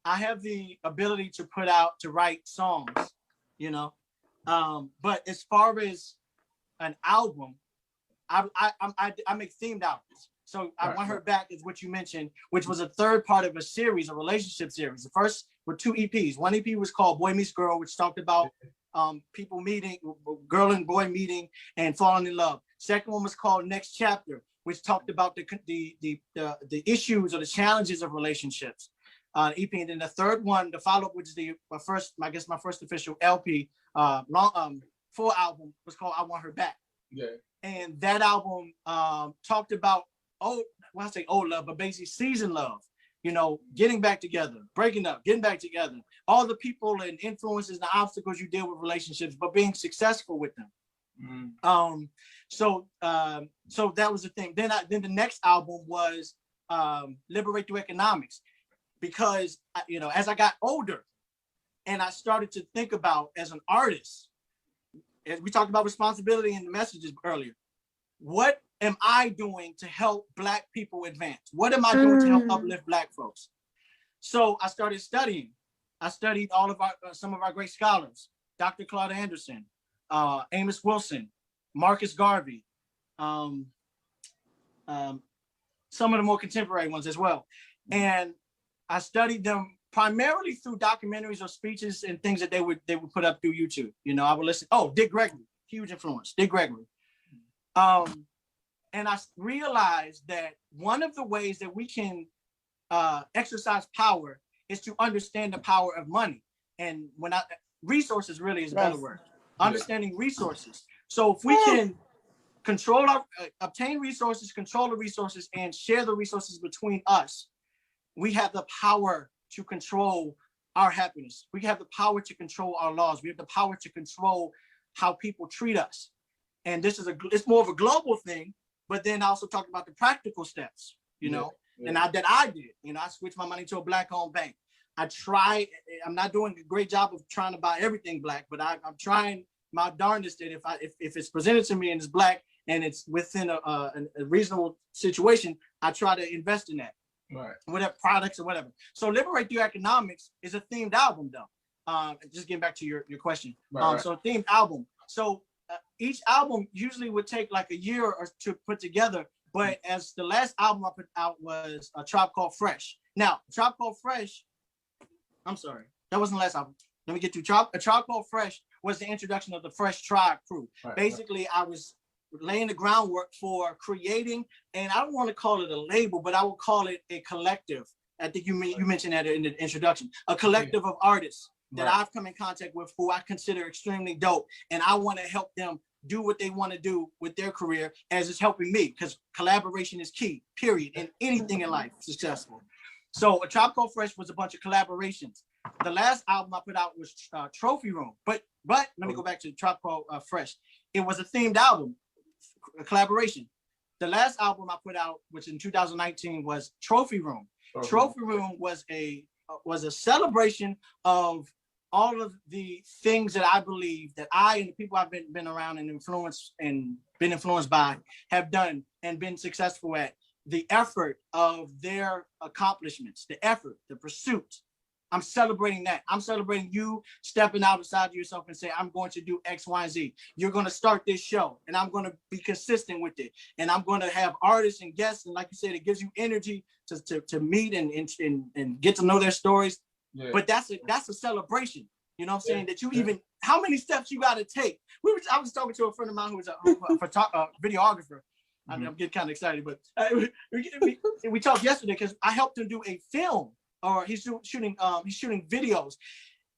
I have the ability to write songs, but as far as an album, I make themed albums. So I Want Her Back is what you mentioned, which was a third part of a series, a relationship series. The first were 2 EPs. One EP was called Boy Meets Girl, which talked about people meeting, girl and boy meeting and falling in love. Second one was called Next Chapter, which talked about the issues or the challenges of relationships. EP, and then the third one, the follow-up, which is my first official LP, full album, was called I Want Her Back. Yeah. And that album talked about old love, but basically seasoned love. Getting back together, breaking up, getting back together, all the people and influences and obstacles you deal with relationships, but being successful with them. So that was the thing. Then the next album was Liberate Through Economics, because as I got older and I started to think about, as an artist, as we talked about responsibility in the messages earlier, what am I doing to help Black people advance? What am I doing to help uplift Black folks? So I started studying. I studied some of our great scholars, Dr. Claude Anderson, Amos Wilson, Marcus Garvey, some of the more contemporary ones as well. And I studied them primarily through documentaries or speeches and things that they would put up through YouTube. I would listen. Oh, Dick Gregory, huge influence, Dick Gregory. And I realized that one of the ways that we can exercise power is to understand the power of money. And resources really is a better word. Understanding resources. So if we can obtain resources, control the resources, and share the resources between us, we have the power to control our happiness. We have the power to control our laws. We have the power to control how people treat us. And it's more of a global thing, but then I also talked about the practical steps, and that I did. I switched my money to a Black-owned bank. I'm not doing a great job of trying to buy everything Black, but I'm trying my darndest that if it's presented to me and it's Black and it's within a reasonable situation, I try to invest in that. Right. Whatever products or whatever. So Liberate Through Economics is a themed album, though. Just getting back to your question. Right. So a themed album. So each album usually would take like a year or to put together. But as the last album I put out was A Tribe Called Fresh. Now, Tribe Called Fresh, I'm sorry, that wasn't the last album. Let me get to A Tribe Called Fresh was the introduction of the Fresh Tribe crew. Right, basically, I was laying the groundwork for creating, and I don't want to call it a label, but I will call it a collective. I think you mentioned that in the introduction, a collective of artists that I've come in contact with who I consider extremely dope, and I want to help them do what they want to do with their career as it's helping me, because collaboration is key, period, in anything in life successful. So A Tribe Called Fresh was a bunch of collaborations. The last album I put out was Trophy Room, but let me go back to Tribe Called Fresh. It was a themed album, a collaboration. The last album I put out, which in 2019, was Trophy Room. Trophy Room was a celebration of all of the things that I believe that I and the people I've been around and been influenced by have done and been successful at. The effort of their accomplishments, the effort, the pursuit. I'm celebrating that. I'm celebrating you stepping outside of yourself and say, I'm going to do X, Y, and Z. You're going to start this show and I'm going to be consistent with it. And I'm going to have artists and guests. And like you said, it gives you energy to meet and get to know their stories. Yeah. But that's a celebration. You know what I'm saying? That you even, how many steps you got to take? I was talking to a friend of mine who was a videographer. I'm getting kind of excited, but we talked yesterday because I helped him do a film, or he's shooting videos,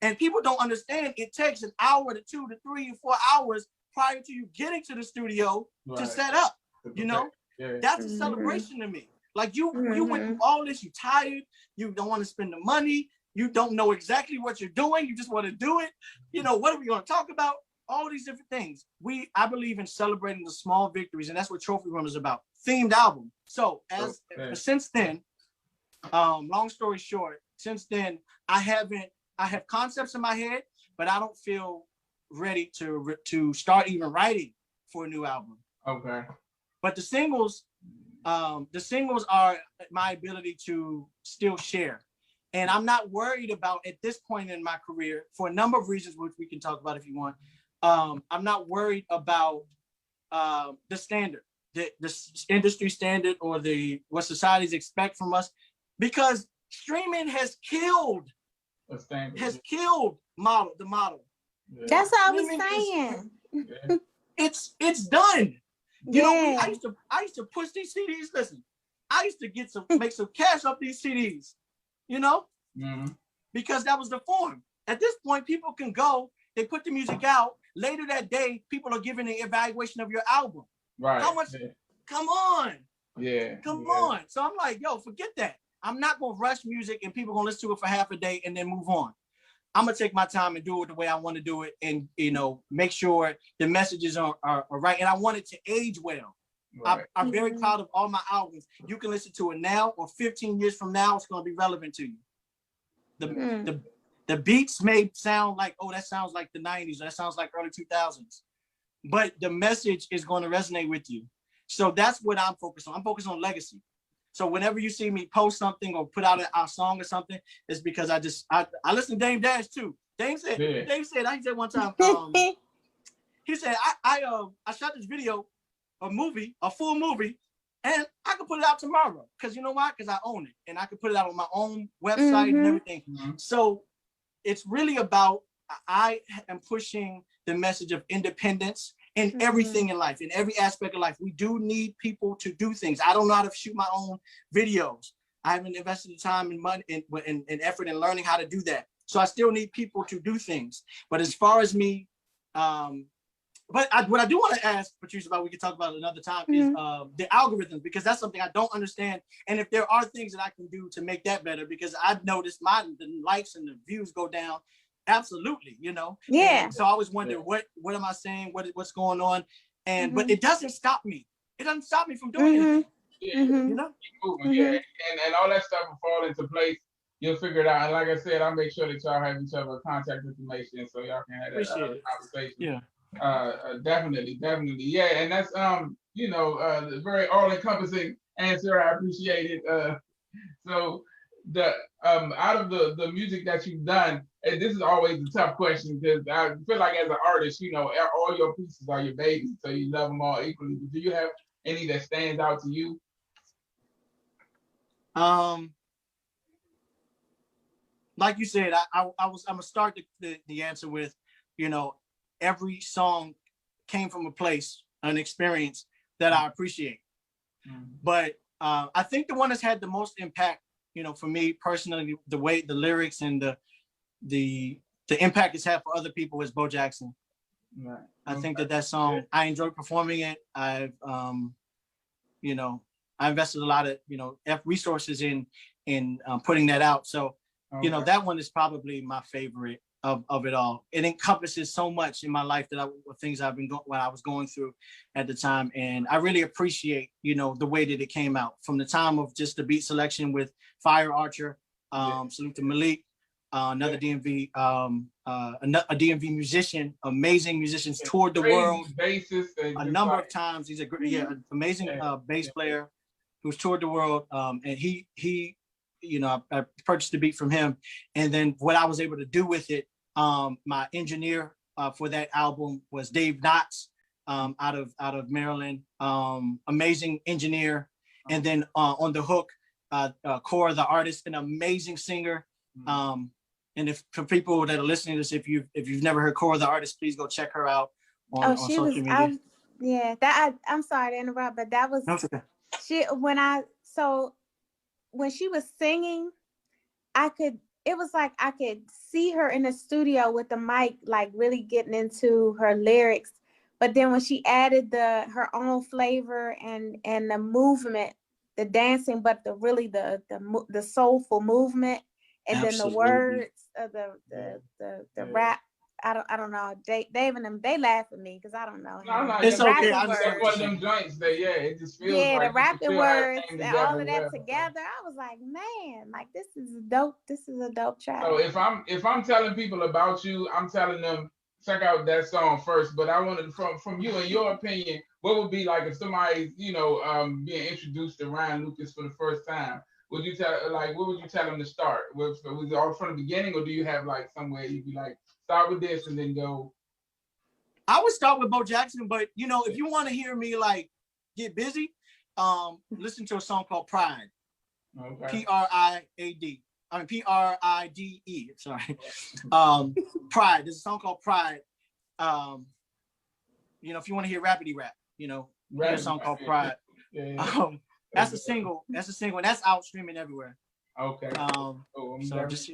and people don't understand it takes an hour to 2 to 3 or 4 hours prior to you getting to the studio to set up. You know, that's a celebration to me. Like you went through all this, you tired, you don't want to spend the money, you don't know exactly what you're doing, you just want to do it. You know, what are we going to talk about? All these different things. I believe in celebrating the small victories, and that's what Trophy Room is about. Themed album. So since then, long story short, since then I have concepts in my head, but I don't feel ready to start even writing for a new album. Okay. But the singles are my ability to still share. And I'm not worried about, at this point in my career, for a number of reasons, which we can talk about if you want. I'm not worried about the standard, the industry standard, or what societies expect from us, because streaming has killed the model. Yeah. That's what I was saying. It's done. You know, I used to push these CDs. Listen, I used to make some cash off these CDs. You know, because that was the form. At this point, people can go. They put the music out. Later that day, people are giving an evaluation of your album. Right. How much? Yeah. Come on. Yeah. Come on. So I'm like, yo, forget that. I'm not going to rush music and people going to listen to it for half a day and then move on. I'm going to take my time and do it the way I want to do it, and, you know, make sure the messages are right. And I want it to age well. Right. I'm very proud of all my albums. You can listen to it now, or 15 years from now, it's going to be relevant to you. The beats may sound like, oh, that sounds like the 90s, or that sounds like early 2000s. But the message is going to resonate with you. So that's what I'm focused on. I'm focused on legacy. So whenever you see me post something or put out a song or something, it's because I listen to Dame Dash too. Dame said one time, he said, I shot this video, a full movie, and I could put it out tomorrow. Because you know why? Because I own it. And I could put it out on my own website and everything. So it's really about, I am pushing the message of independence in everything in life, in every aspect of life. We do need people to do things. I don't know how to shoot my own videos. I haven't invested the time and money and effort in learning how to do that. So I still need people to do things. But as far as me, what I do want to ask Patrice about, we can talk about it another time, is the algorithms, because that's something I don't understand. And if there are things that I can do to make that better, because I've noticed the likes and the views go down. Absolutely, you know. Yeah. And so I always wonder, what am I saying? What's going on? And but it doesn't stop me. It doesn't stop me from doing anything. Yeah. You know. Yeah. And all that stuff will fall into place. You'll figure it out. And like I said, I'll make sure that y'all have each other contact information so y'all can have that conversation. Yeah. Definitely. Yeah. And that's very all-encompassing answer. I appreciate it. So the out of the music that you've done, and this is always a tough question, because I feel like as an artist, you know, all your pieces are your babies, so you love them all equally. But do you have any that stands out to you? Like you said, I'm gonna start the answer with, you know, every song came from a place, an experience that I appreciate. But I think the one that's had the most impact, you know, for me personally, the way the lyrics and the the impact it's had for other people is Bo Jackson. Right. I think that song, I enjoyed performing it. I've, you know, I invested a lot of, you know, resources in putting that out. So, you know, that one is probably my favorite of it all. It encompasses so much in my life things I've been what I was going through at the time. And I really appreciate, you know, the way that it came out from the time of just the beat selection with Fire Archer, salute to Malik, another DMV, a DMV musician, amazing musicians, toured the world bassist, a number of times. He's a great, amazing bass player who's toured the world. And he, you know, I purchased the beat from him. And then what I was able to do with it, my engineer for that album was Dave Knotts out of Maryland, amazing engineer. And then on the hook, Cora, the artist, an amazing singer. And if for people that are listening to this, if you've never heard Cora, the artist, please go check her out on social media. I'm sorry to interrupt, but that was okay. when she was singing, it was like I could see her in the studio with the mic, like really getting into her lyrics. But then when she added her own flavor and the movement, the dancing, but the soulful movement, and Absolutely. then the words of the rap. I don't know. Dave and them, they laugh at me because I don't know. No, it's okay. I just one of them joints that it just feels like the rapping words and all of that well. together. I was like, man, like this is dope. This is a dope track. So if I'm telling people about you, I'm telling them check out that song first. But I wanted from you, in your opinion, what would be like if somebody's being introduced to Ryan Lucas for the first time? What would you tell them to start? Was it all from the beginning, or do you have like somewhere you'd be like start with this and then go? I would start with Bo Jackson, but you know, if you want to hear me like get busy, listen to a song called Pride. Okay. Pride. I mean Pride. Sorry. Pride. There's a song called Pride. You know, if you want to hear rapidy rap, you know, there's a song called Pride. That's a single. And that's out streaming everywhere. Okay. So just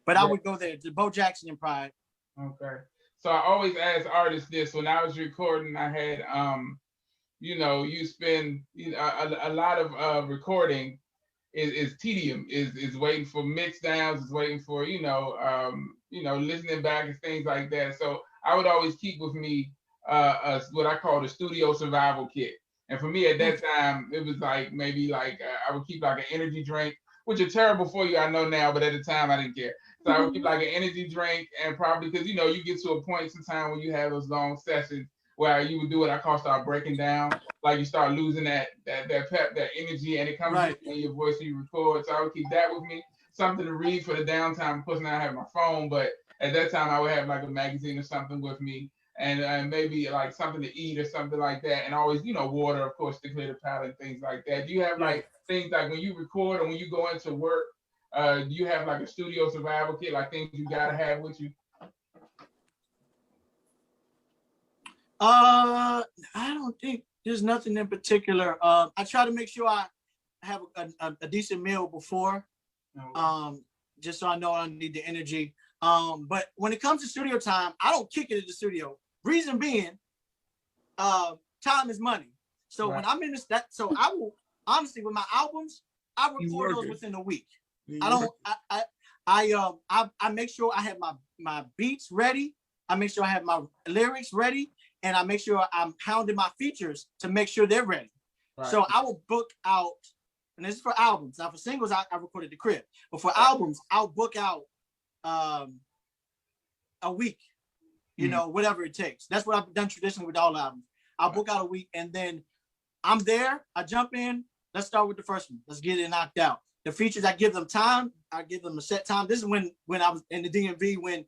but I would go there to Bo Jackson and Pride. Okay. So I always ask artists this. When I was recording, I had you spend a lot of recording is tedium, is waiting for mix downs, is waiting for listening back and things like that. So I would always keep with me what I call the studio survival kit. And for me at that time, it was like maybe I would keep like an energy drink, which are terrible for you, I know now, but at the time I didn't care. So I would keep like an energy drink, and probably because you get to a point sometime when you have those long sessions where you would do what I call start breaking down, like you start losing that pep, that energy, and it comes in your voice when you record. So I would keep that with me, something to read for the downtime. Of course, now I have my phone, but at that time I would have like a magazine or something with me. And maybe like something to eat or something like that, and always water, of course, to clear the palate and things like that. Do you have like things like when you record or when you go into work, do you have like a studio survival kit, like things you gotta have with you? I don't think there's nothing in particular. I try to make sure I have a decent meal before, just so I know I need the energy. But when it comes to studio time, I don't kick it at the studio. Reason being, time is money. So when I'm in this, so I will honestly with my albums, I record those within a week. I make sure I have my beats ready. I make sure I have my lyrics ready, and I make sure I'm pounding my features to make sure they're ready. Right. So I will book out, and this is for albums. Now for singles, I recorded the crib, but for albums, I'll book out a week, whatever it takes. That's what I've done traditionally with all albums. I'll book out a week, and then I'm there. I jump in. Let's start with the first one. Let's get it knocked out. The features, I give them time. I give them a set time. This is when I was in the DMV when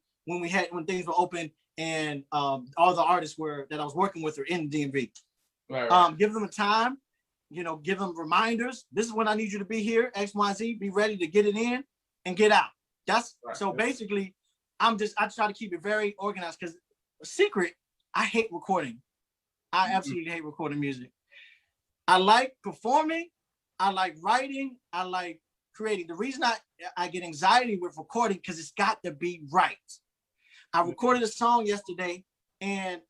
things were open, and all the artists that I was working with are in the DMV. Right. Give them a time. Give them reminders. This is when I need you to be here. X, Y, Z. Be ready to get it in and get out. That's right. So basically, I try to keep it very organized because secret, I hate recording. I absolutely hate recording music. I like performing. I like writing. I like creating. The reason I get anxiety with recording because it's got to be right. I recorded a song yesterday and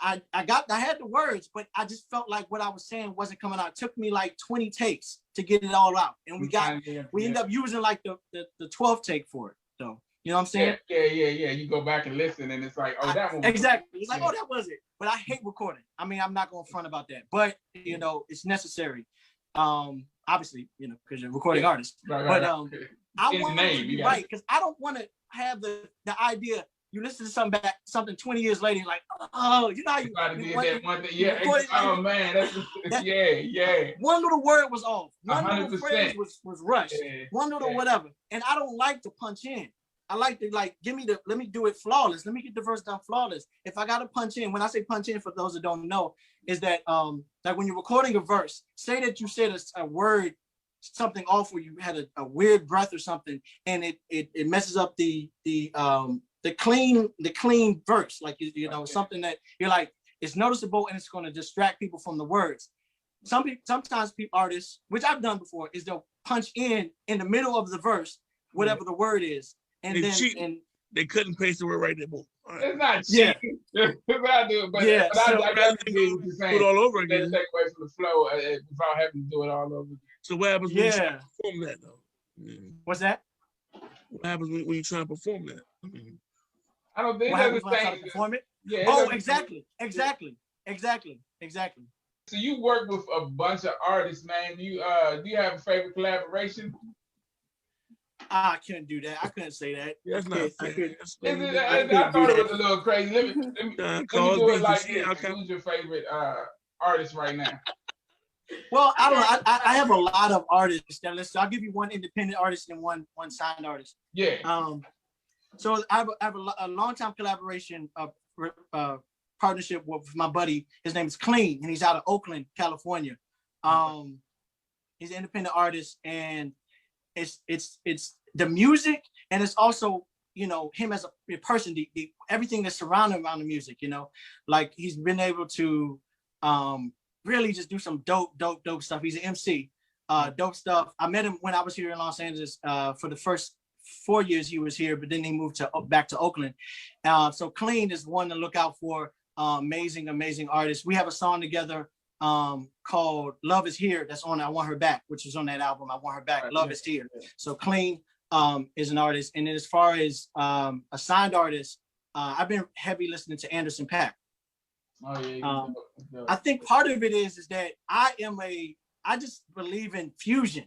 I had the words, but I just felt like what I was saying wasn't coming out. It took me like 20 takes to get it all out. And we ended up using like the 12th take for it. So, you know what I'm saying? Yeah. You go back and listen and it's like, oh, that one. Exactly. It's like, oh, that was it. But I hate recording. I mean, I'm not going to front about that, but you know, it's necessary. Obviously, you know, because you're a recording artist. Right. But I want it to be right because I don't want to have the idea. You listen to something 20 years later, you're like, oh, you know how you that one thing. Yeah. Oh man, yeah. One little word was off. One 100%. little phrase was rushed. Yeah. One little whatever. And I don't like to punch in. I like to let me do it flawless. Let me get the verse done flawless. If I gotta punch in, when I say punch in, for those that don't know, is that like when you're recording a verse, say that you said a word, something off, where you had a weird breath or something, and it messes up the clean verse, like you know, something that you're like, it's noticeable and it's going to distract people from the words. Sometimes artists, which I've done before, is they'll punch in the middle of the verse, whatever the word is, and they couldn't paste the word right there. Right. It's not cheating. I do it, but I definitely do it all over again. Take away from the flow without having to do it all over again. So what happens when you try to perform that though? What's that? What happens when you try to perform that? I don't think what happens when I try to perform it? Yeah. Oh, exactly. So you work with a bunch of artists, man. Do you have a favorite collaboration? I couldn't do that. I couldn't say that. That's not fair. I thought it was a little crazy. Let me do it like this. Who's your favorite artist right now? Well, I don't know. I have a lot of artists that listen. I'll give you one independent artist and one signed artist. Yeah. So I have a long-time collaboration partnership with my buddy. His name is Clean, and he's out of Oakland, California. He's an independent artist, and it's the music, and it's also, you know, him as a person, everything that's surrounding around the music, you know, like he's been able to really just do some dope stuff. He's an MC, dope stuff. I met him when I was here in Los Angeles for the first 4 years he was here, but then he moved back to Oakland. So Clean is one to look out for. Amazing artist. We have a song together called Love Is Here that's on I Want Her Back, which is on that album, I Want Her Back. Love Is Here. So Clean is an artist. And then as far as a signed artist, I've been heavy listening to Anderson .Paak. Oh yeah. I think part of it is that I just believe in fusion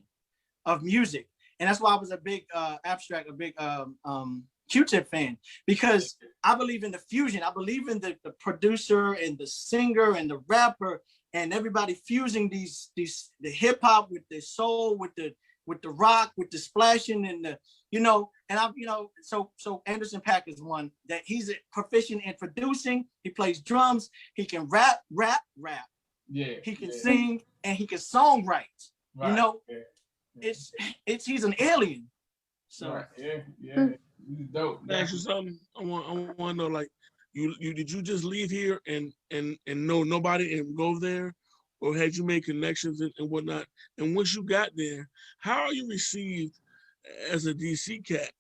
of music. And that's why I was a big Q-Tip fan, because I believe in the fusion. I believe in the producer and the singer and the rapper and everybody fusing the hip hop with the soul, with the rock, with the splashing and the, you know, and so Anderson .Paak is one that he's proficient in producing. He plays drums. He can rap. Yeah. He can sing and he can songwrite. Right. You know, he's an alien. So right. Yeah. Dope. Ask you something. I want to know, like, did you just leave here and know nobody and go there, or had you made connections and whatnot? And once you got there, how are you received as a DC cat?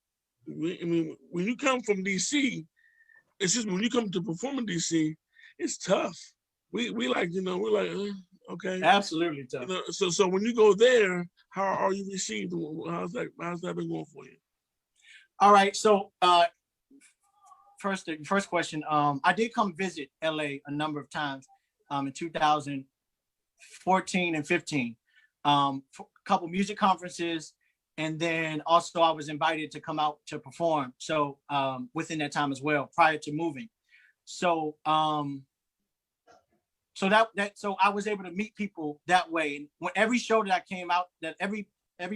I mean, when you come from DC, when you come to perform in DC, it's tough. We like, you know, we're like, okay, absolutely tough. You know, so when you go there, how are you received? How's that been going for you? All right, so first question. I did come visit LA a number of times in 2014 and 15 for a couple music conferences, and then also I was invited to come out to perform. So within that time as well, prior to moving. So so I was able to meet people that way. And when every show that I came out, that every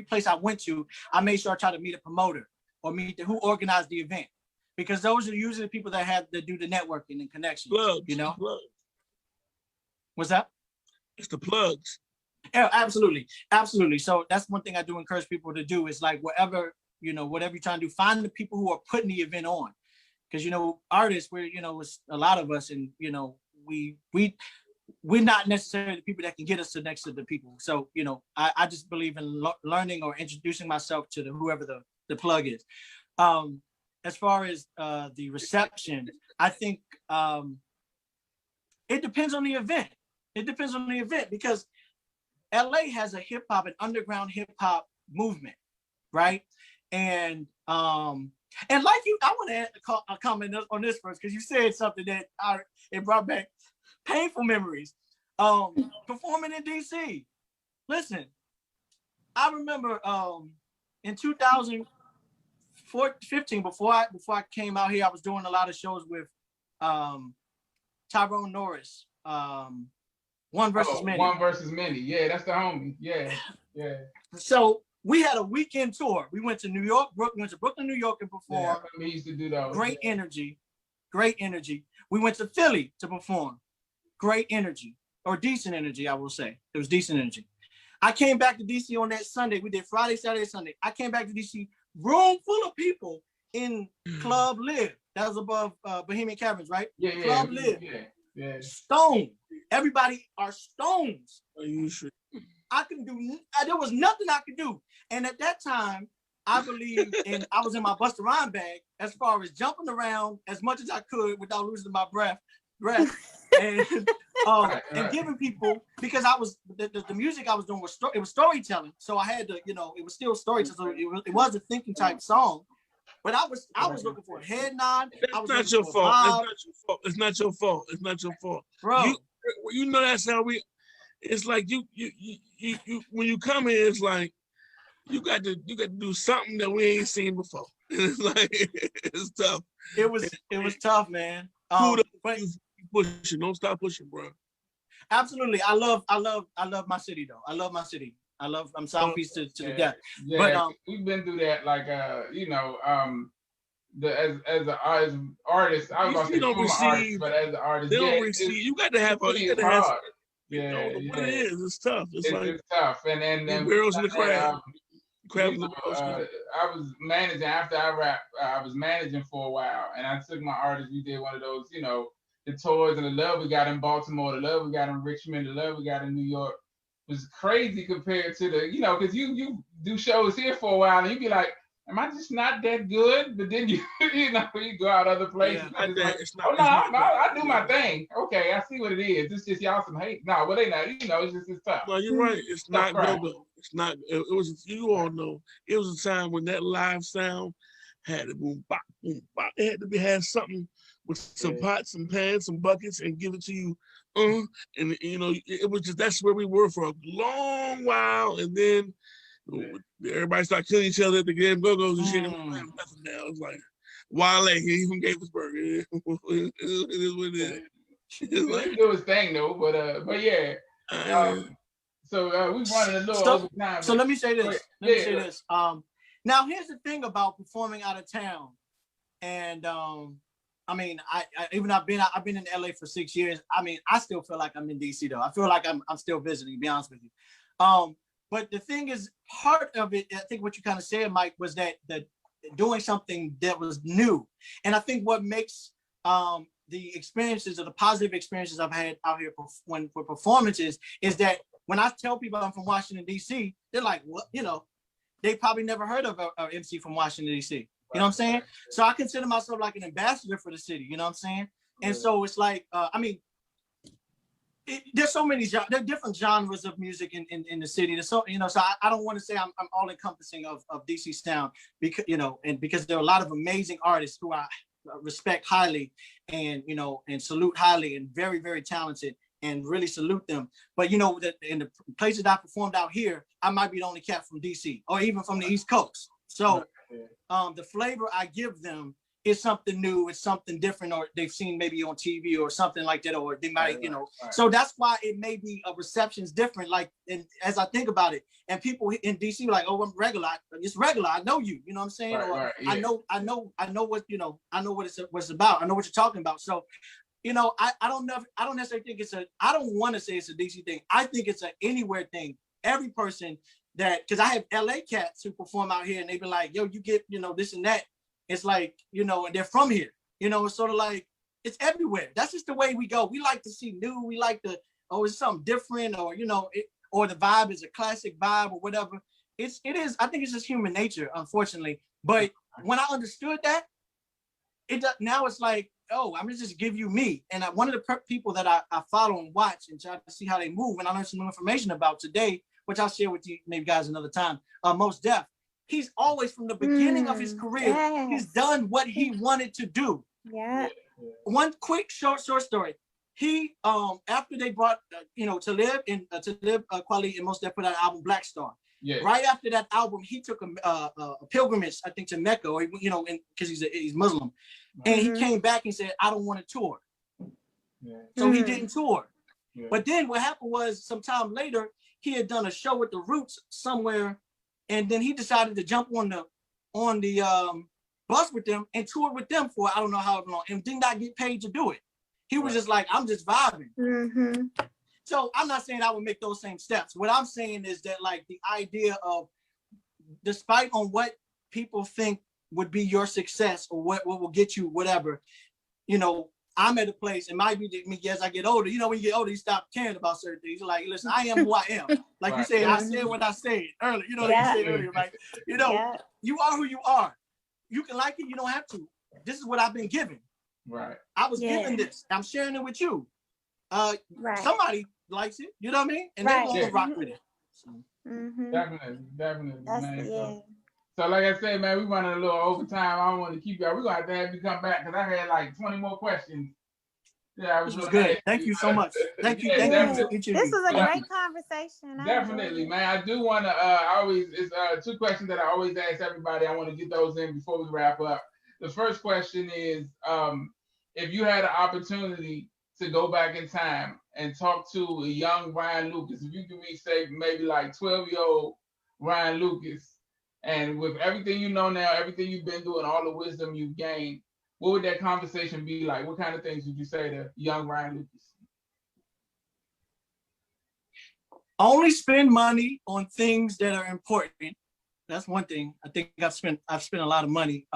place I went to, I made sure I tried to meet a promoter or meet who organized the event, because those are usually the people that do the networking and connections. Plugs, you know. Plugs. What's that? It's the plugs. Yeah, absolutely. So that's one thing I do encourage people to do is, like, whatever you're trying to do, find the people who are putting the event on, because, you know, artists, it's a lot of us, and, you know, we we're not necessarily the people that can get us to next to the people. So, you know, I just believe in learning or introducing myself to whoever the plug is. As far as the reception, I think it depends on the event. It depends on the event because LA has a hip hop, an underground hip hop movement, right? And like you, I want to comment on this first because you said something that it brought back painful memories. Performing in DC. Listen, I remember in 2015, before I came out here, I was doing a lot of shows with Tyrone Norris. One versus Many. One versus Many. Yeah, that's the homie. Yeah. So we had a weekend tour. We went to New York, went to Brooklyn, New York, and performed. Yeah, we used to do those. Great energy. We went to Philly to perform. Great energy, or decent energy, I will say. It was decent energy. I came back to DC on that Sunday. We did Friday, Saturday, Sunday. I came back to DC, room full of people in Club Live. That was above Bohemian Caverns, right? Yeah. Club Live. Yeah. Stone. Everybody are stones. Are you sure? There was nothing I could do. And at that time, I believed I was in my Busta Rhymes bag as far as jumping around as much as I could without losing my breath. And and giving people, because I was the music I was doing was storytelling, so I had to, you know, it was still storytelling. So it was a thinking type song, but I was looking for a head nod. It's not your fault. It's not your fault. It's not your fault, bro. You know that's how we. It's like you when you come here, it's like you got to do something that we ain't seen before. It's like it's tough. It was tough, man. Pushing, don't stop pushing, bro. Absolutely, I love my city though. I love my city. I'm South Beach to the death. Yeah, but we've been through that, like you know, as an artist, I was about to say artist, but as an artist, they don't receive. You got to have hard. Yeah, what it is. It's tough. It's tough, and barrels in the crab. I was managing after I rapped. I was managing for a while, and I took my artists. We did one of those, you know, the tours and the love we got in Baltimore, the love we got in Richmond, the love we got in New York was crazy compared to the, you know, because you do shows here for a while and you be like, am I just not that good? But then you know, you go out other places. Yeah, I do my thing. Okay, I see what it is. It's just y'all some hate. No, but they not. You know, it's tough. No, you're right. It's not good. It's not. It was. You all know. It was a time when that live sound had to boom bop boom bop. It had to have something with some pots, some pans, some buckets, and give it to you. And you know, it was just, that's where we were for a long while, and then everybody started killing each other at the game go-go's and shit. Nothing now. It's like Wale, he from Gaithersburg. It is what it is. He do his thing though, but yeah. So we running a little over time. So let me say this. Now here's the thing about performing out of town, and I mean, I've been in LA for 6 years. I mean, I still feel like I'm in DC though. I feel like I'm still visiting, to be honest with you. But the thing is, part of it, I think what you kind of said, Mike, was that doing something that was new. And I think what makes the experiences or the positive experiences I've had out here for performances is that when I tell people I'm from Washington, D.C., they're like, what? You know, they probably never heard of an MC from Washington, D.C. You know what I'm saying? So I consider myself like an ambassador for the city, you know what I'm saying? And so it's like, I mean, there's so many, there are different genres of music in the city. There's so, you know, so I don't want to say I'm all encompassing of DC sound, because, you know, and because there are a lot of amazing artists who I respect highly and, you know, and salute highly, and very, very talented, and really salute them. But, you know, that in the places I performed out here, I might be the only cat from DC or even from the East Coast. So the flavor I give them is something new, it's something different, or they've seen maybe on TV or something like that, or they might, you know. So that's why it may be a reception's different. Like, and as I think about it, and people in DC were like, "Oh, I'm regular. It's regular. I know you. You know what I'm saying? I know what, you know. I know what it's about. I know what you're talking about." So, you know, I don't know. I don't necessarily think I don't want to say it's a DC thing. I think it's an anywhere thing. Every person because I have LA cats who perform out here, and they be like, "Yo, you get, you know, this and that." It's like, you know, and they're from here, you know, it's sort of like, it's everywhere. That's just the way we go. We like to see new. We like to, oh, it's something different, or or the vibe is a classic vibe or whatever. It is. I think it's just human nature, unfortunately. But when I understood that, now it's like, oh, I'm gonna just give you me. And one of the people that I follow and watch and try to see how they move, and I learned some new information about today, which I'll share with you maybe guys another time. Most Def, he's always from the beginning of his career, he's done what he wanted to do. Yeah. One quick short story. He after they brought Talib Kweli and Most Def put out an album Black Star. Yeah. Right after that album, he took a pilgrimage, I think, to Mecca, or because he's Muslim, and he came back and said, "I don't want to tour." Yeah. So he didn't tour. Yeah. But then what happened was, sometime later, he had done a show with the Roots somewhere, and then he decided to jump on the bus with them and toured with them for I don't know how long, and did not get paid to do it. He was just like, "I'm just vibing." Mm-hmm. So I'm not saying I would make those same steps. What I'm saying is that, like, the idea of, despite on what people think would be your success or what will get you whatever, I'm at a place, it might be me as I get older. When you get older, you stop caring about certain things. You're like, listen, I am who I am. Like right. You said, I said what I said earlier. You said earlier, right? You are who you are. You can like it, you don't have to. This is what I've been given. Right. I was given this. I'm sharing it with you. Right. Somebody likes it, you know what I mean? And they're gonna rock with it. So. Definitely, man. So like I said, man, we running a little overtime. I don't want to keep you. We're gonna have you come back because I had like 20 more questions. Yeah, this was good. Thank you so much. Thank you. This was a great conversation. Definitely, man. I do want to. It's 2 questions that I always ask everybody. I want to get those in before we wrap up. The first question is, if you had an opportunity to go back in time and talk to a young Ryan Lucas, if you could say maybe like 12-year-old Ryan Lucas, and with everything you know now, everything you've been doing, all the wisdom you've gained, what would that conversation be like? What kind of things would you say to young Ryan Lucas? Only spend money on things that are important. That's one thing. I think I've spent a lot of money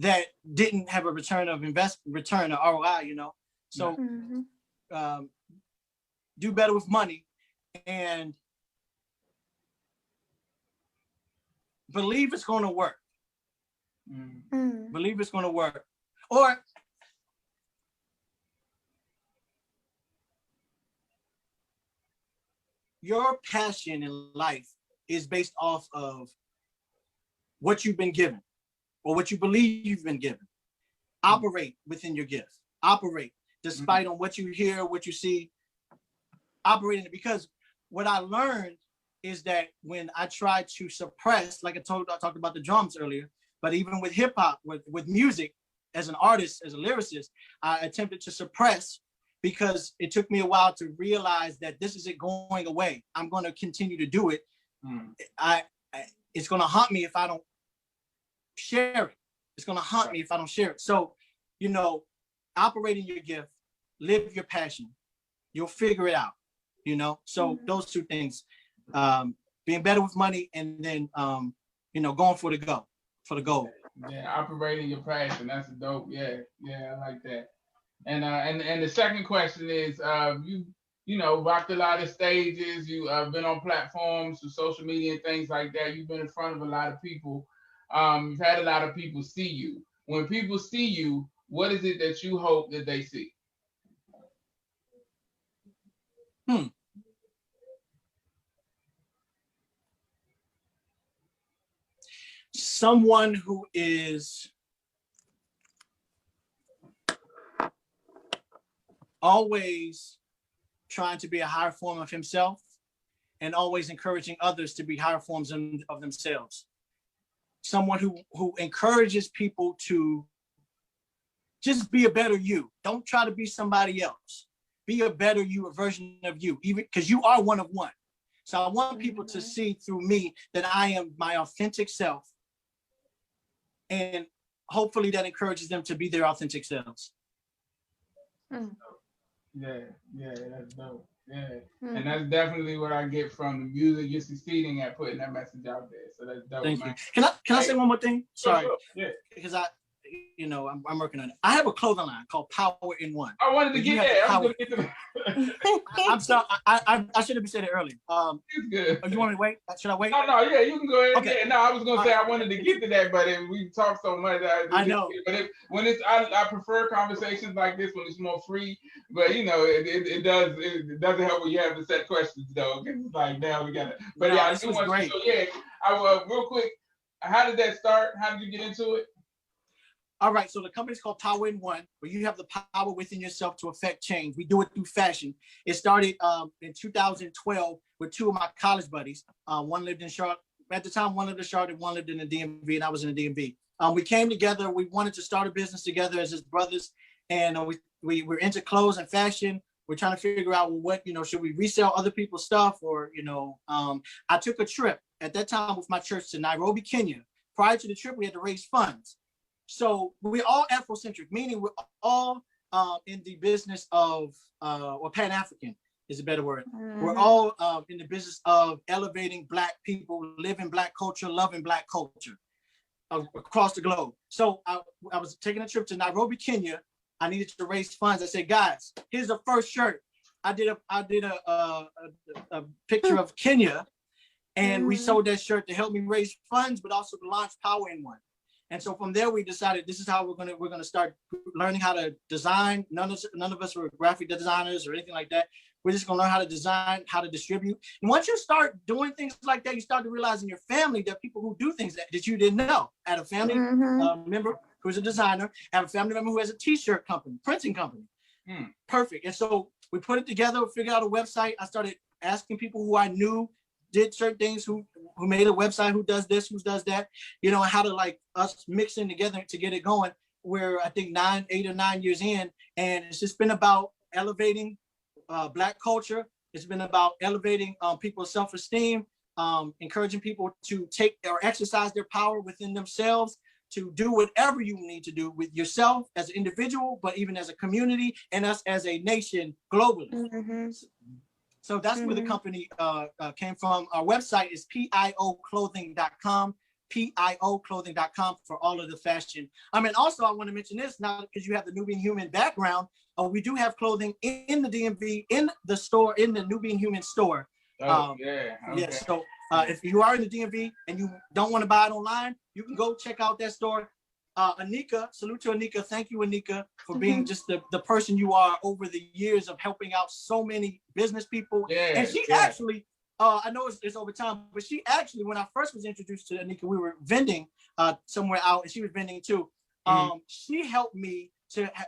that didn't have a return or ROI, So do better with money and believe it's going to work. Believe it's going to work. Or your passion in life is based off of what you've been given or what you believe you've been given. Operate within your gift. Operate despite on what you hear, what you see. Operate in it, because what I learned is that when I try to suppress, like I talked about the drums earlier, but even with hip hop, with music, as an artist, as a lyricist, I attempted to suppress because it took me a while to realize that this isn't going away. I'm going to continue to do it. It's going to haunt me if I don't share it. It's going to haunt me if I don't share it. So, operate in your gift, live your passion. You'll figure it out, So those 2 things, being better with money and then, going for the goal. Yeah, operating your passion. That's dope. Yeah, I like that. And the second question is, you rocked a lot of stages. You been on platforms, through social media and things like that. You've been in front of a lot of people. You've had a lot of people see you. When people see you, what is it that you hope that they see? Someone who is always trying to be a higher form of himself and always encouraging others to be higher forms of themselves. Someone who encourages people to just be a better you. Don't try to be somebody else. Be a better you, a version of you, even because you are one of one. So I want people to see through me that I am my authentic self. And hopefully that encourages them to be their authentic selves. Yeah, that's dope. Yeah, and that's definitely what I get from the music. You're succeeding at putting that message out there. So that's dope. Thank you. Can I say one more thing? Sorry. Sure. Yeah. Because you know, I'm working on it. I have a clothing line called Power in One. I wanted to get that. I was gonna get to that. I'm sorry. I should have said it earlier. It's good. You want me to wait? Should I wait? No, yeah, you can go ahead. Okay. Yeah, no, I was gonna say I wanted to get to that, but we talked so much. I know. But I prefer conversations like this when it's more free. But you know, it doesn't help when you have to set questions though. It's like now we got it. But yeah, this was great. So yeah, I real quick. How did that start? How did you get into it? All right, so the company's called Power in One, where you have the power within yourself to affect change. We do it through fashion. It started in 2012 with two of my college buddies. One lived in Charlotte. At the time, one lived in Charlotte, one lived in the DMV, and I was in the DMV. We came together. We wanted to start a business together as his brothers, and we were into clothes and fashion. We're trying to figure out what, you know, should we resell other people's stuff, or, you know, I took a trip at that time with my church to Nairobi, Kenya. Prior to the trip, we had to raise funds. So we're all Afrocentric, meaning we're all in the business of, or Pan-African is a better word. Mm-hmm. We're all in the business of elevating Black people, living Black culture, loving Black culture across the globe. So I was taking a trip to Nairobi, Kenya. I needed to raise funds. I said, guys, here's the first shirt. I did a picture of Kenya, and we sold that shirt to help me raise funds, but also to launch Power in One. And so from there, we decided this is how we're gonna start learning how to design. None of us were graphic designers or anything like that. We're just gonna learn how to design, how to distribute. And once you start doing things like that, you start to realize in your family that people who do things that you didn't know. I had a family member who's a designer. I have a family member who has a t-shirt company, printing company. Perfect. And so we put it together, figured out a website. I started asking people who I knew did certain things, who made a website, who does this, who does that, you know, how to like us mixing together to get it going. We're, I think 8 or 9 years in, and it's just been about elevating Black culture. It's been about elevating people's self-esteem, encouraging people to take or exercise their power within themselves, to do whatever you need to do with yourself as an individual, but even as a community and us as a nation globally. Mm-hmm. So that's where the company came from. Our website is pioclothing.com, pioclothing.com for all of the fashion. I mean, also I want to mention this now because you have the Nubian Human background. We do have clothing in the DMV, in the store, in the Nubian Human store. Okay. Yeah, so if you are in the DMV and you don't want to buy it online, you can go check out that store. Anika, salute to Anika. Thank you, Anika, for being just the person you are over the years of helping out so many business people. Yeah, and she actually, I know it's over time, but she actually, when I first was introduced to Anika, we were vending somewhere out, and she was vending too. She helped me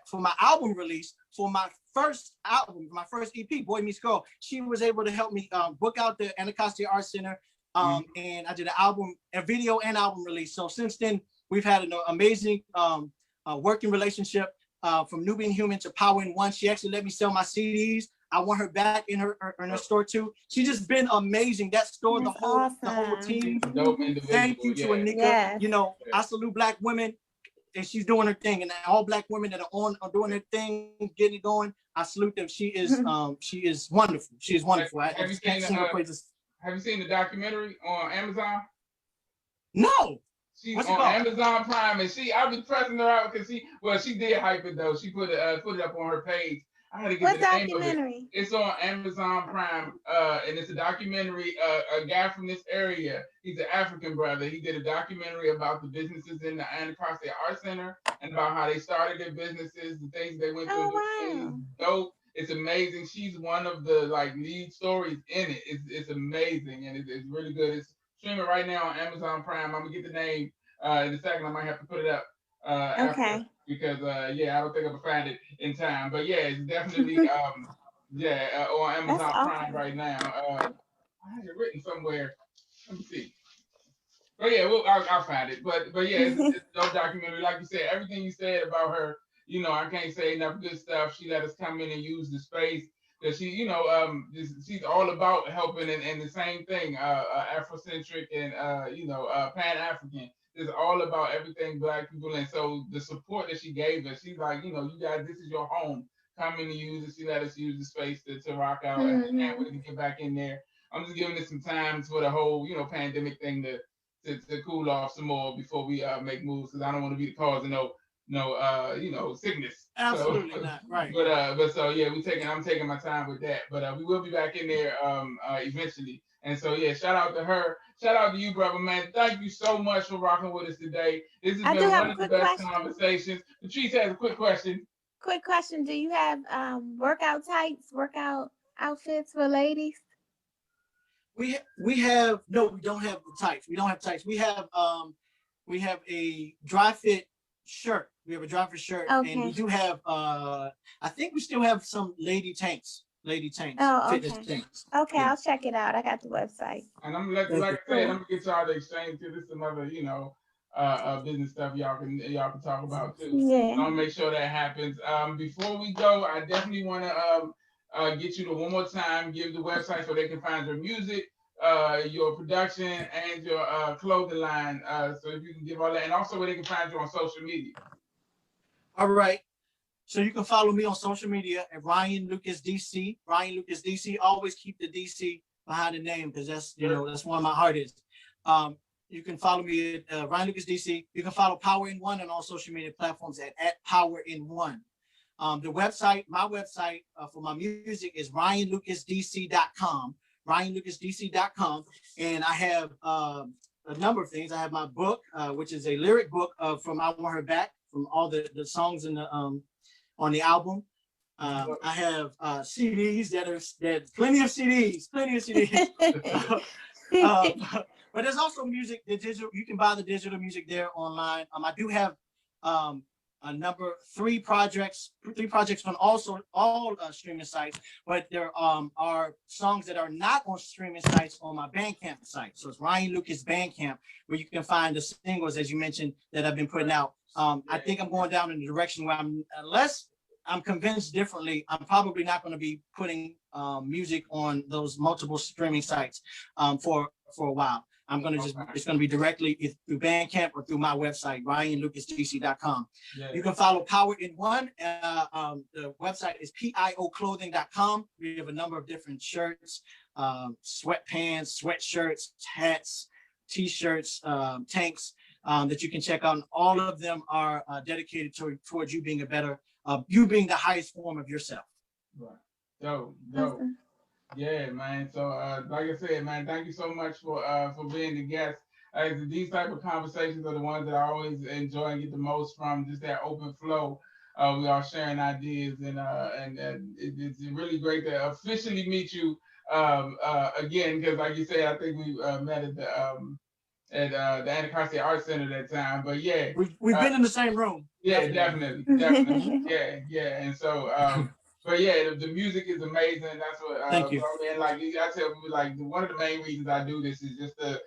for my album release, for my first album, my first EP, Boy Meets Girl. She was able to help me book out the Anacostia Art Center, and I did a video and album release. So since then, we've had an amazing working relationship from Nubian Human to Power in One. She actually let me sell my CDs. I want her back in her store too. She's just been amazing. That store, the whole team. Thank you to Anika. Yes. You know, I salute Black women, and she's doing her thing. And all Black women that are doing their thing, getting it going, I salute them. She is wonderful. She is wonderful. Have you seen the documentary on Amazon? No. She's on Amazon Prime, and I've been pressing her out because she did hype it though. She put it up on her page. I had to get the name of it. It's on Amazon Prime, and it's a documentary. A guy from this area, he's an African brother. He did a documentary about the businesses in the Anacostia Art Center and about how they started their businesses, the things they went through. It's dope. It's amazing. She's one of the lead stories in it. It's amazing, and it's really good. It's streaming right now on Amazon Prime. I'm gonna get the name in a second. I might have to put it up after, because I don't think I'm gonna find it in time. But yeah, it's definitely on Amazon Prime right now. I have it written somewhere. Let me see. But yeah, I'll find it. But yeah, it's no documentary. Like you said, everything you said about her, you know, I can't say enough good stuff. She let us come in and use the space. That she, you know, she's all about helping, and the same thing, Afrocentric and Pan-African. It's all about everything Black people, and so the support that she gave us, she's like, you know, you guys, this is your home. Come in and use it. She let us use the space to rock out, and I can't wait to get back in there. I'm just giving it some time for the whole, you know, pandemic thing to cool off some more before we make moves, because I don't want to be the cause of no sickness. Absolutely So, not. Right. But so yeah, I'm taking my time with that. But we will be back in there eventually. And so yeah, shout out to her. Shout out to you, brother, man. Thank you so much for rocking with us today. This has been one of the best conversations. Patrice has a quick question. Quick question. Do you have workout tights, workout outfits for ladies? We have no, we don't have the tights. We don't have tights. We have a dry fit shirt. We have a dry fit shirt, okay. And we do have I think we still have some lady tanks. Oh, okay. Fitness tanks. Okay, yeah. I'll check it out. I got the website. And I'm like I said, I'm gonna get y'all to exchange too. This is another, business stuff y'all can talk about too. Yeah. So I'll make sure that happens. Before we go, I definitely want to get you to one more time, give the website so they can find your music, your production, and your clothing line. So if you can give all that, and also where they can find you on social media. All right. So you can follow me on social media at Ryan Lucas DC. Ryan Lucas DC. Always keep the DC behind the name because that's that's one of my hardest. You can follow me at Ryan Lucas DC. You can follow Power in One on all social media platforms at Power in One. The website, my website for my music is ryanlucasdc.com. ryanlucasdc.com, and I have a number of things. I have my book, which is a lyric book from I Want Her Back, from all the songs in the on the album. I have CDs that plenty of CDs. But there's also music, the digital. You can buy the digital music there online. I do have three projects on all streaming sites, but there are songs that are not on streaming sites on my Bandcamp site. So it's Ryan Lucas Bandcamp, where you can find the singles, as you mentioned, that I've been putting out. I think I'm going down in the direction where unless I'm convinced differently, I'm probably not going to be putting music on those multiple streaming sites for a while. I'm going to it's going to be directly through Bandcamp or through my website, ryanlucasdc.com. Yeah. You can follow Power in One. The website is pioclothing.com. We have a number of different shirts, sweatpants, sweatshirts, hats, t-shirts, tanks that you can check out. And all of them are dedicated towards you being you being the highest form of yourself. Right. Dope. Yeah, man. So, like I said, man, thank you so much for being the guest. These type of conversations are the ones that I always enjoy and get the most from. Just that open flow. We are sharing ideas, and it's really great to officially meet you again. Because, like you said, I think we met at the Anacostia Art Center that time. But yeah, we've been in the same room. Yeah, definitely. Yeah. And so. But yeah, the music is amazing. That's what. Thank you. And like I tell people, like one of the main reasons I do this is just to,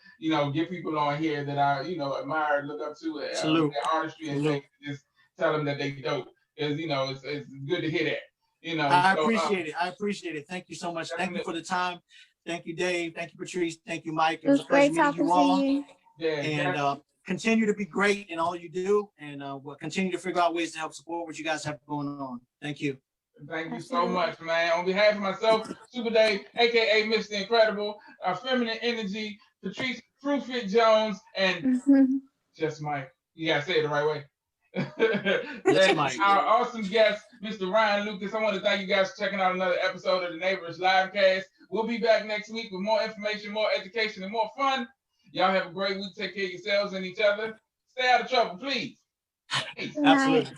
get people on here that I, admire, look up to, their artistry, and just tell them that they dope. Because it's good to hear that. I appreciate it. Thank you so much. Definitely. Thank you for the time. Thank you, Dave. Thank you, Patrice. Thank you, Mike. It was great talking to you. Yeah, and continue to be great in all you do, and we'll continue to figure out ways to help support what you guys have going on. Thank you. Thank you so much, man. On behalf of myself, Super Dave, aka Mr. Incredible, Feminine Energy, Patrice Fruitfit Jones, and just Mike. You gotta say it the right way. Yes, Mike. Our awesome guest, Mr. Ryan Lucas. I want to thank you guys for checking out another episode of the Neighborish Livecast. We'll be back next week with more information, more education, and more fun. Y'all have a great week. Take care of yourselves and each other. Stay out of trouble, please. Absolutely.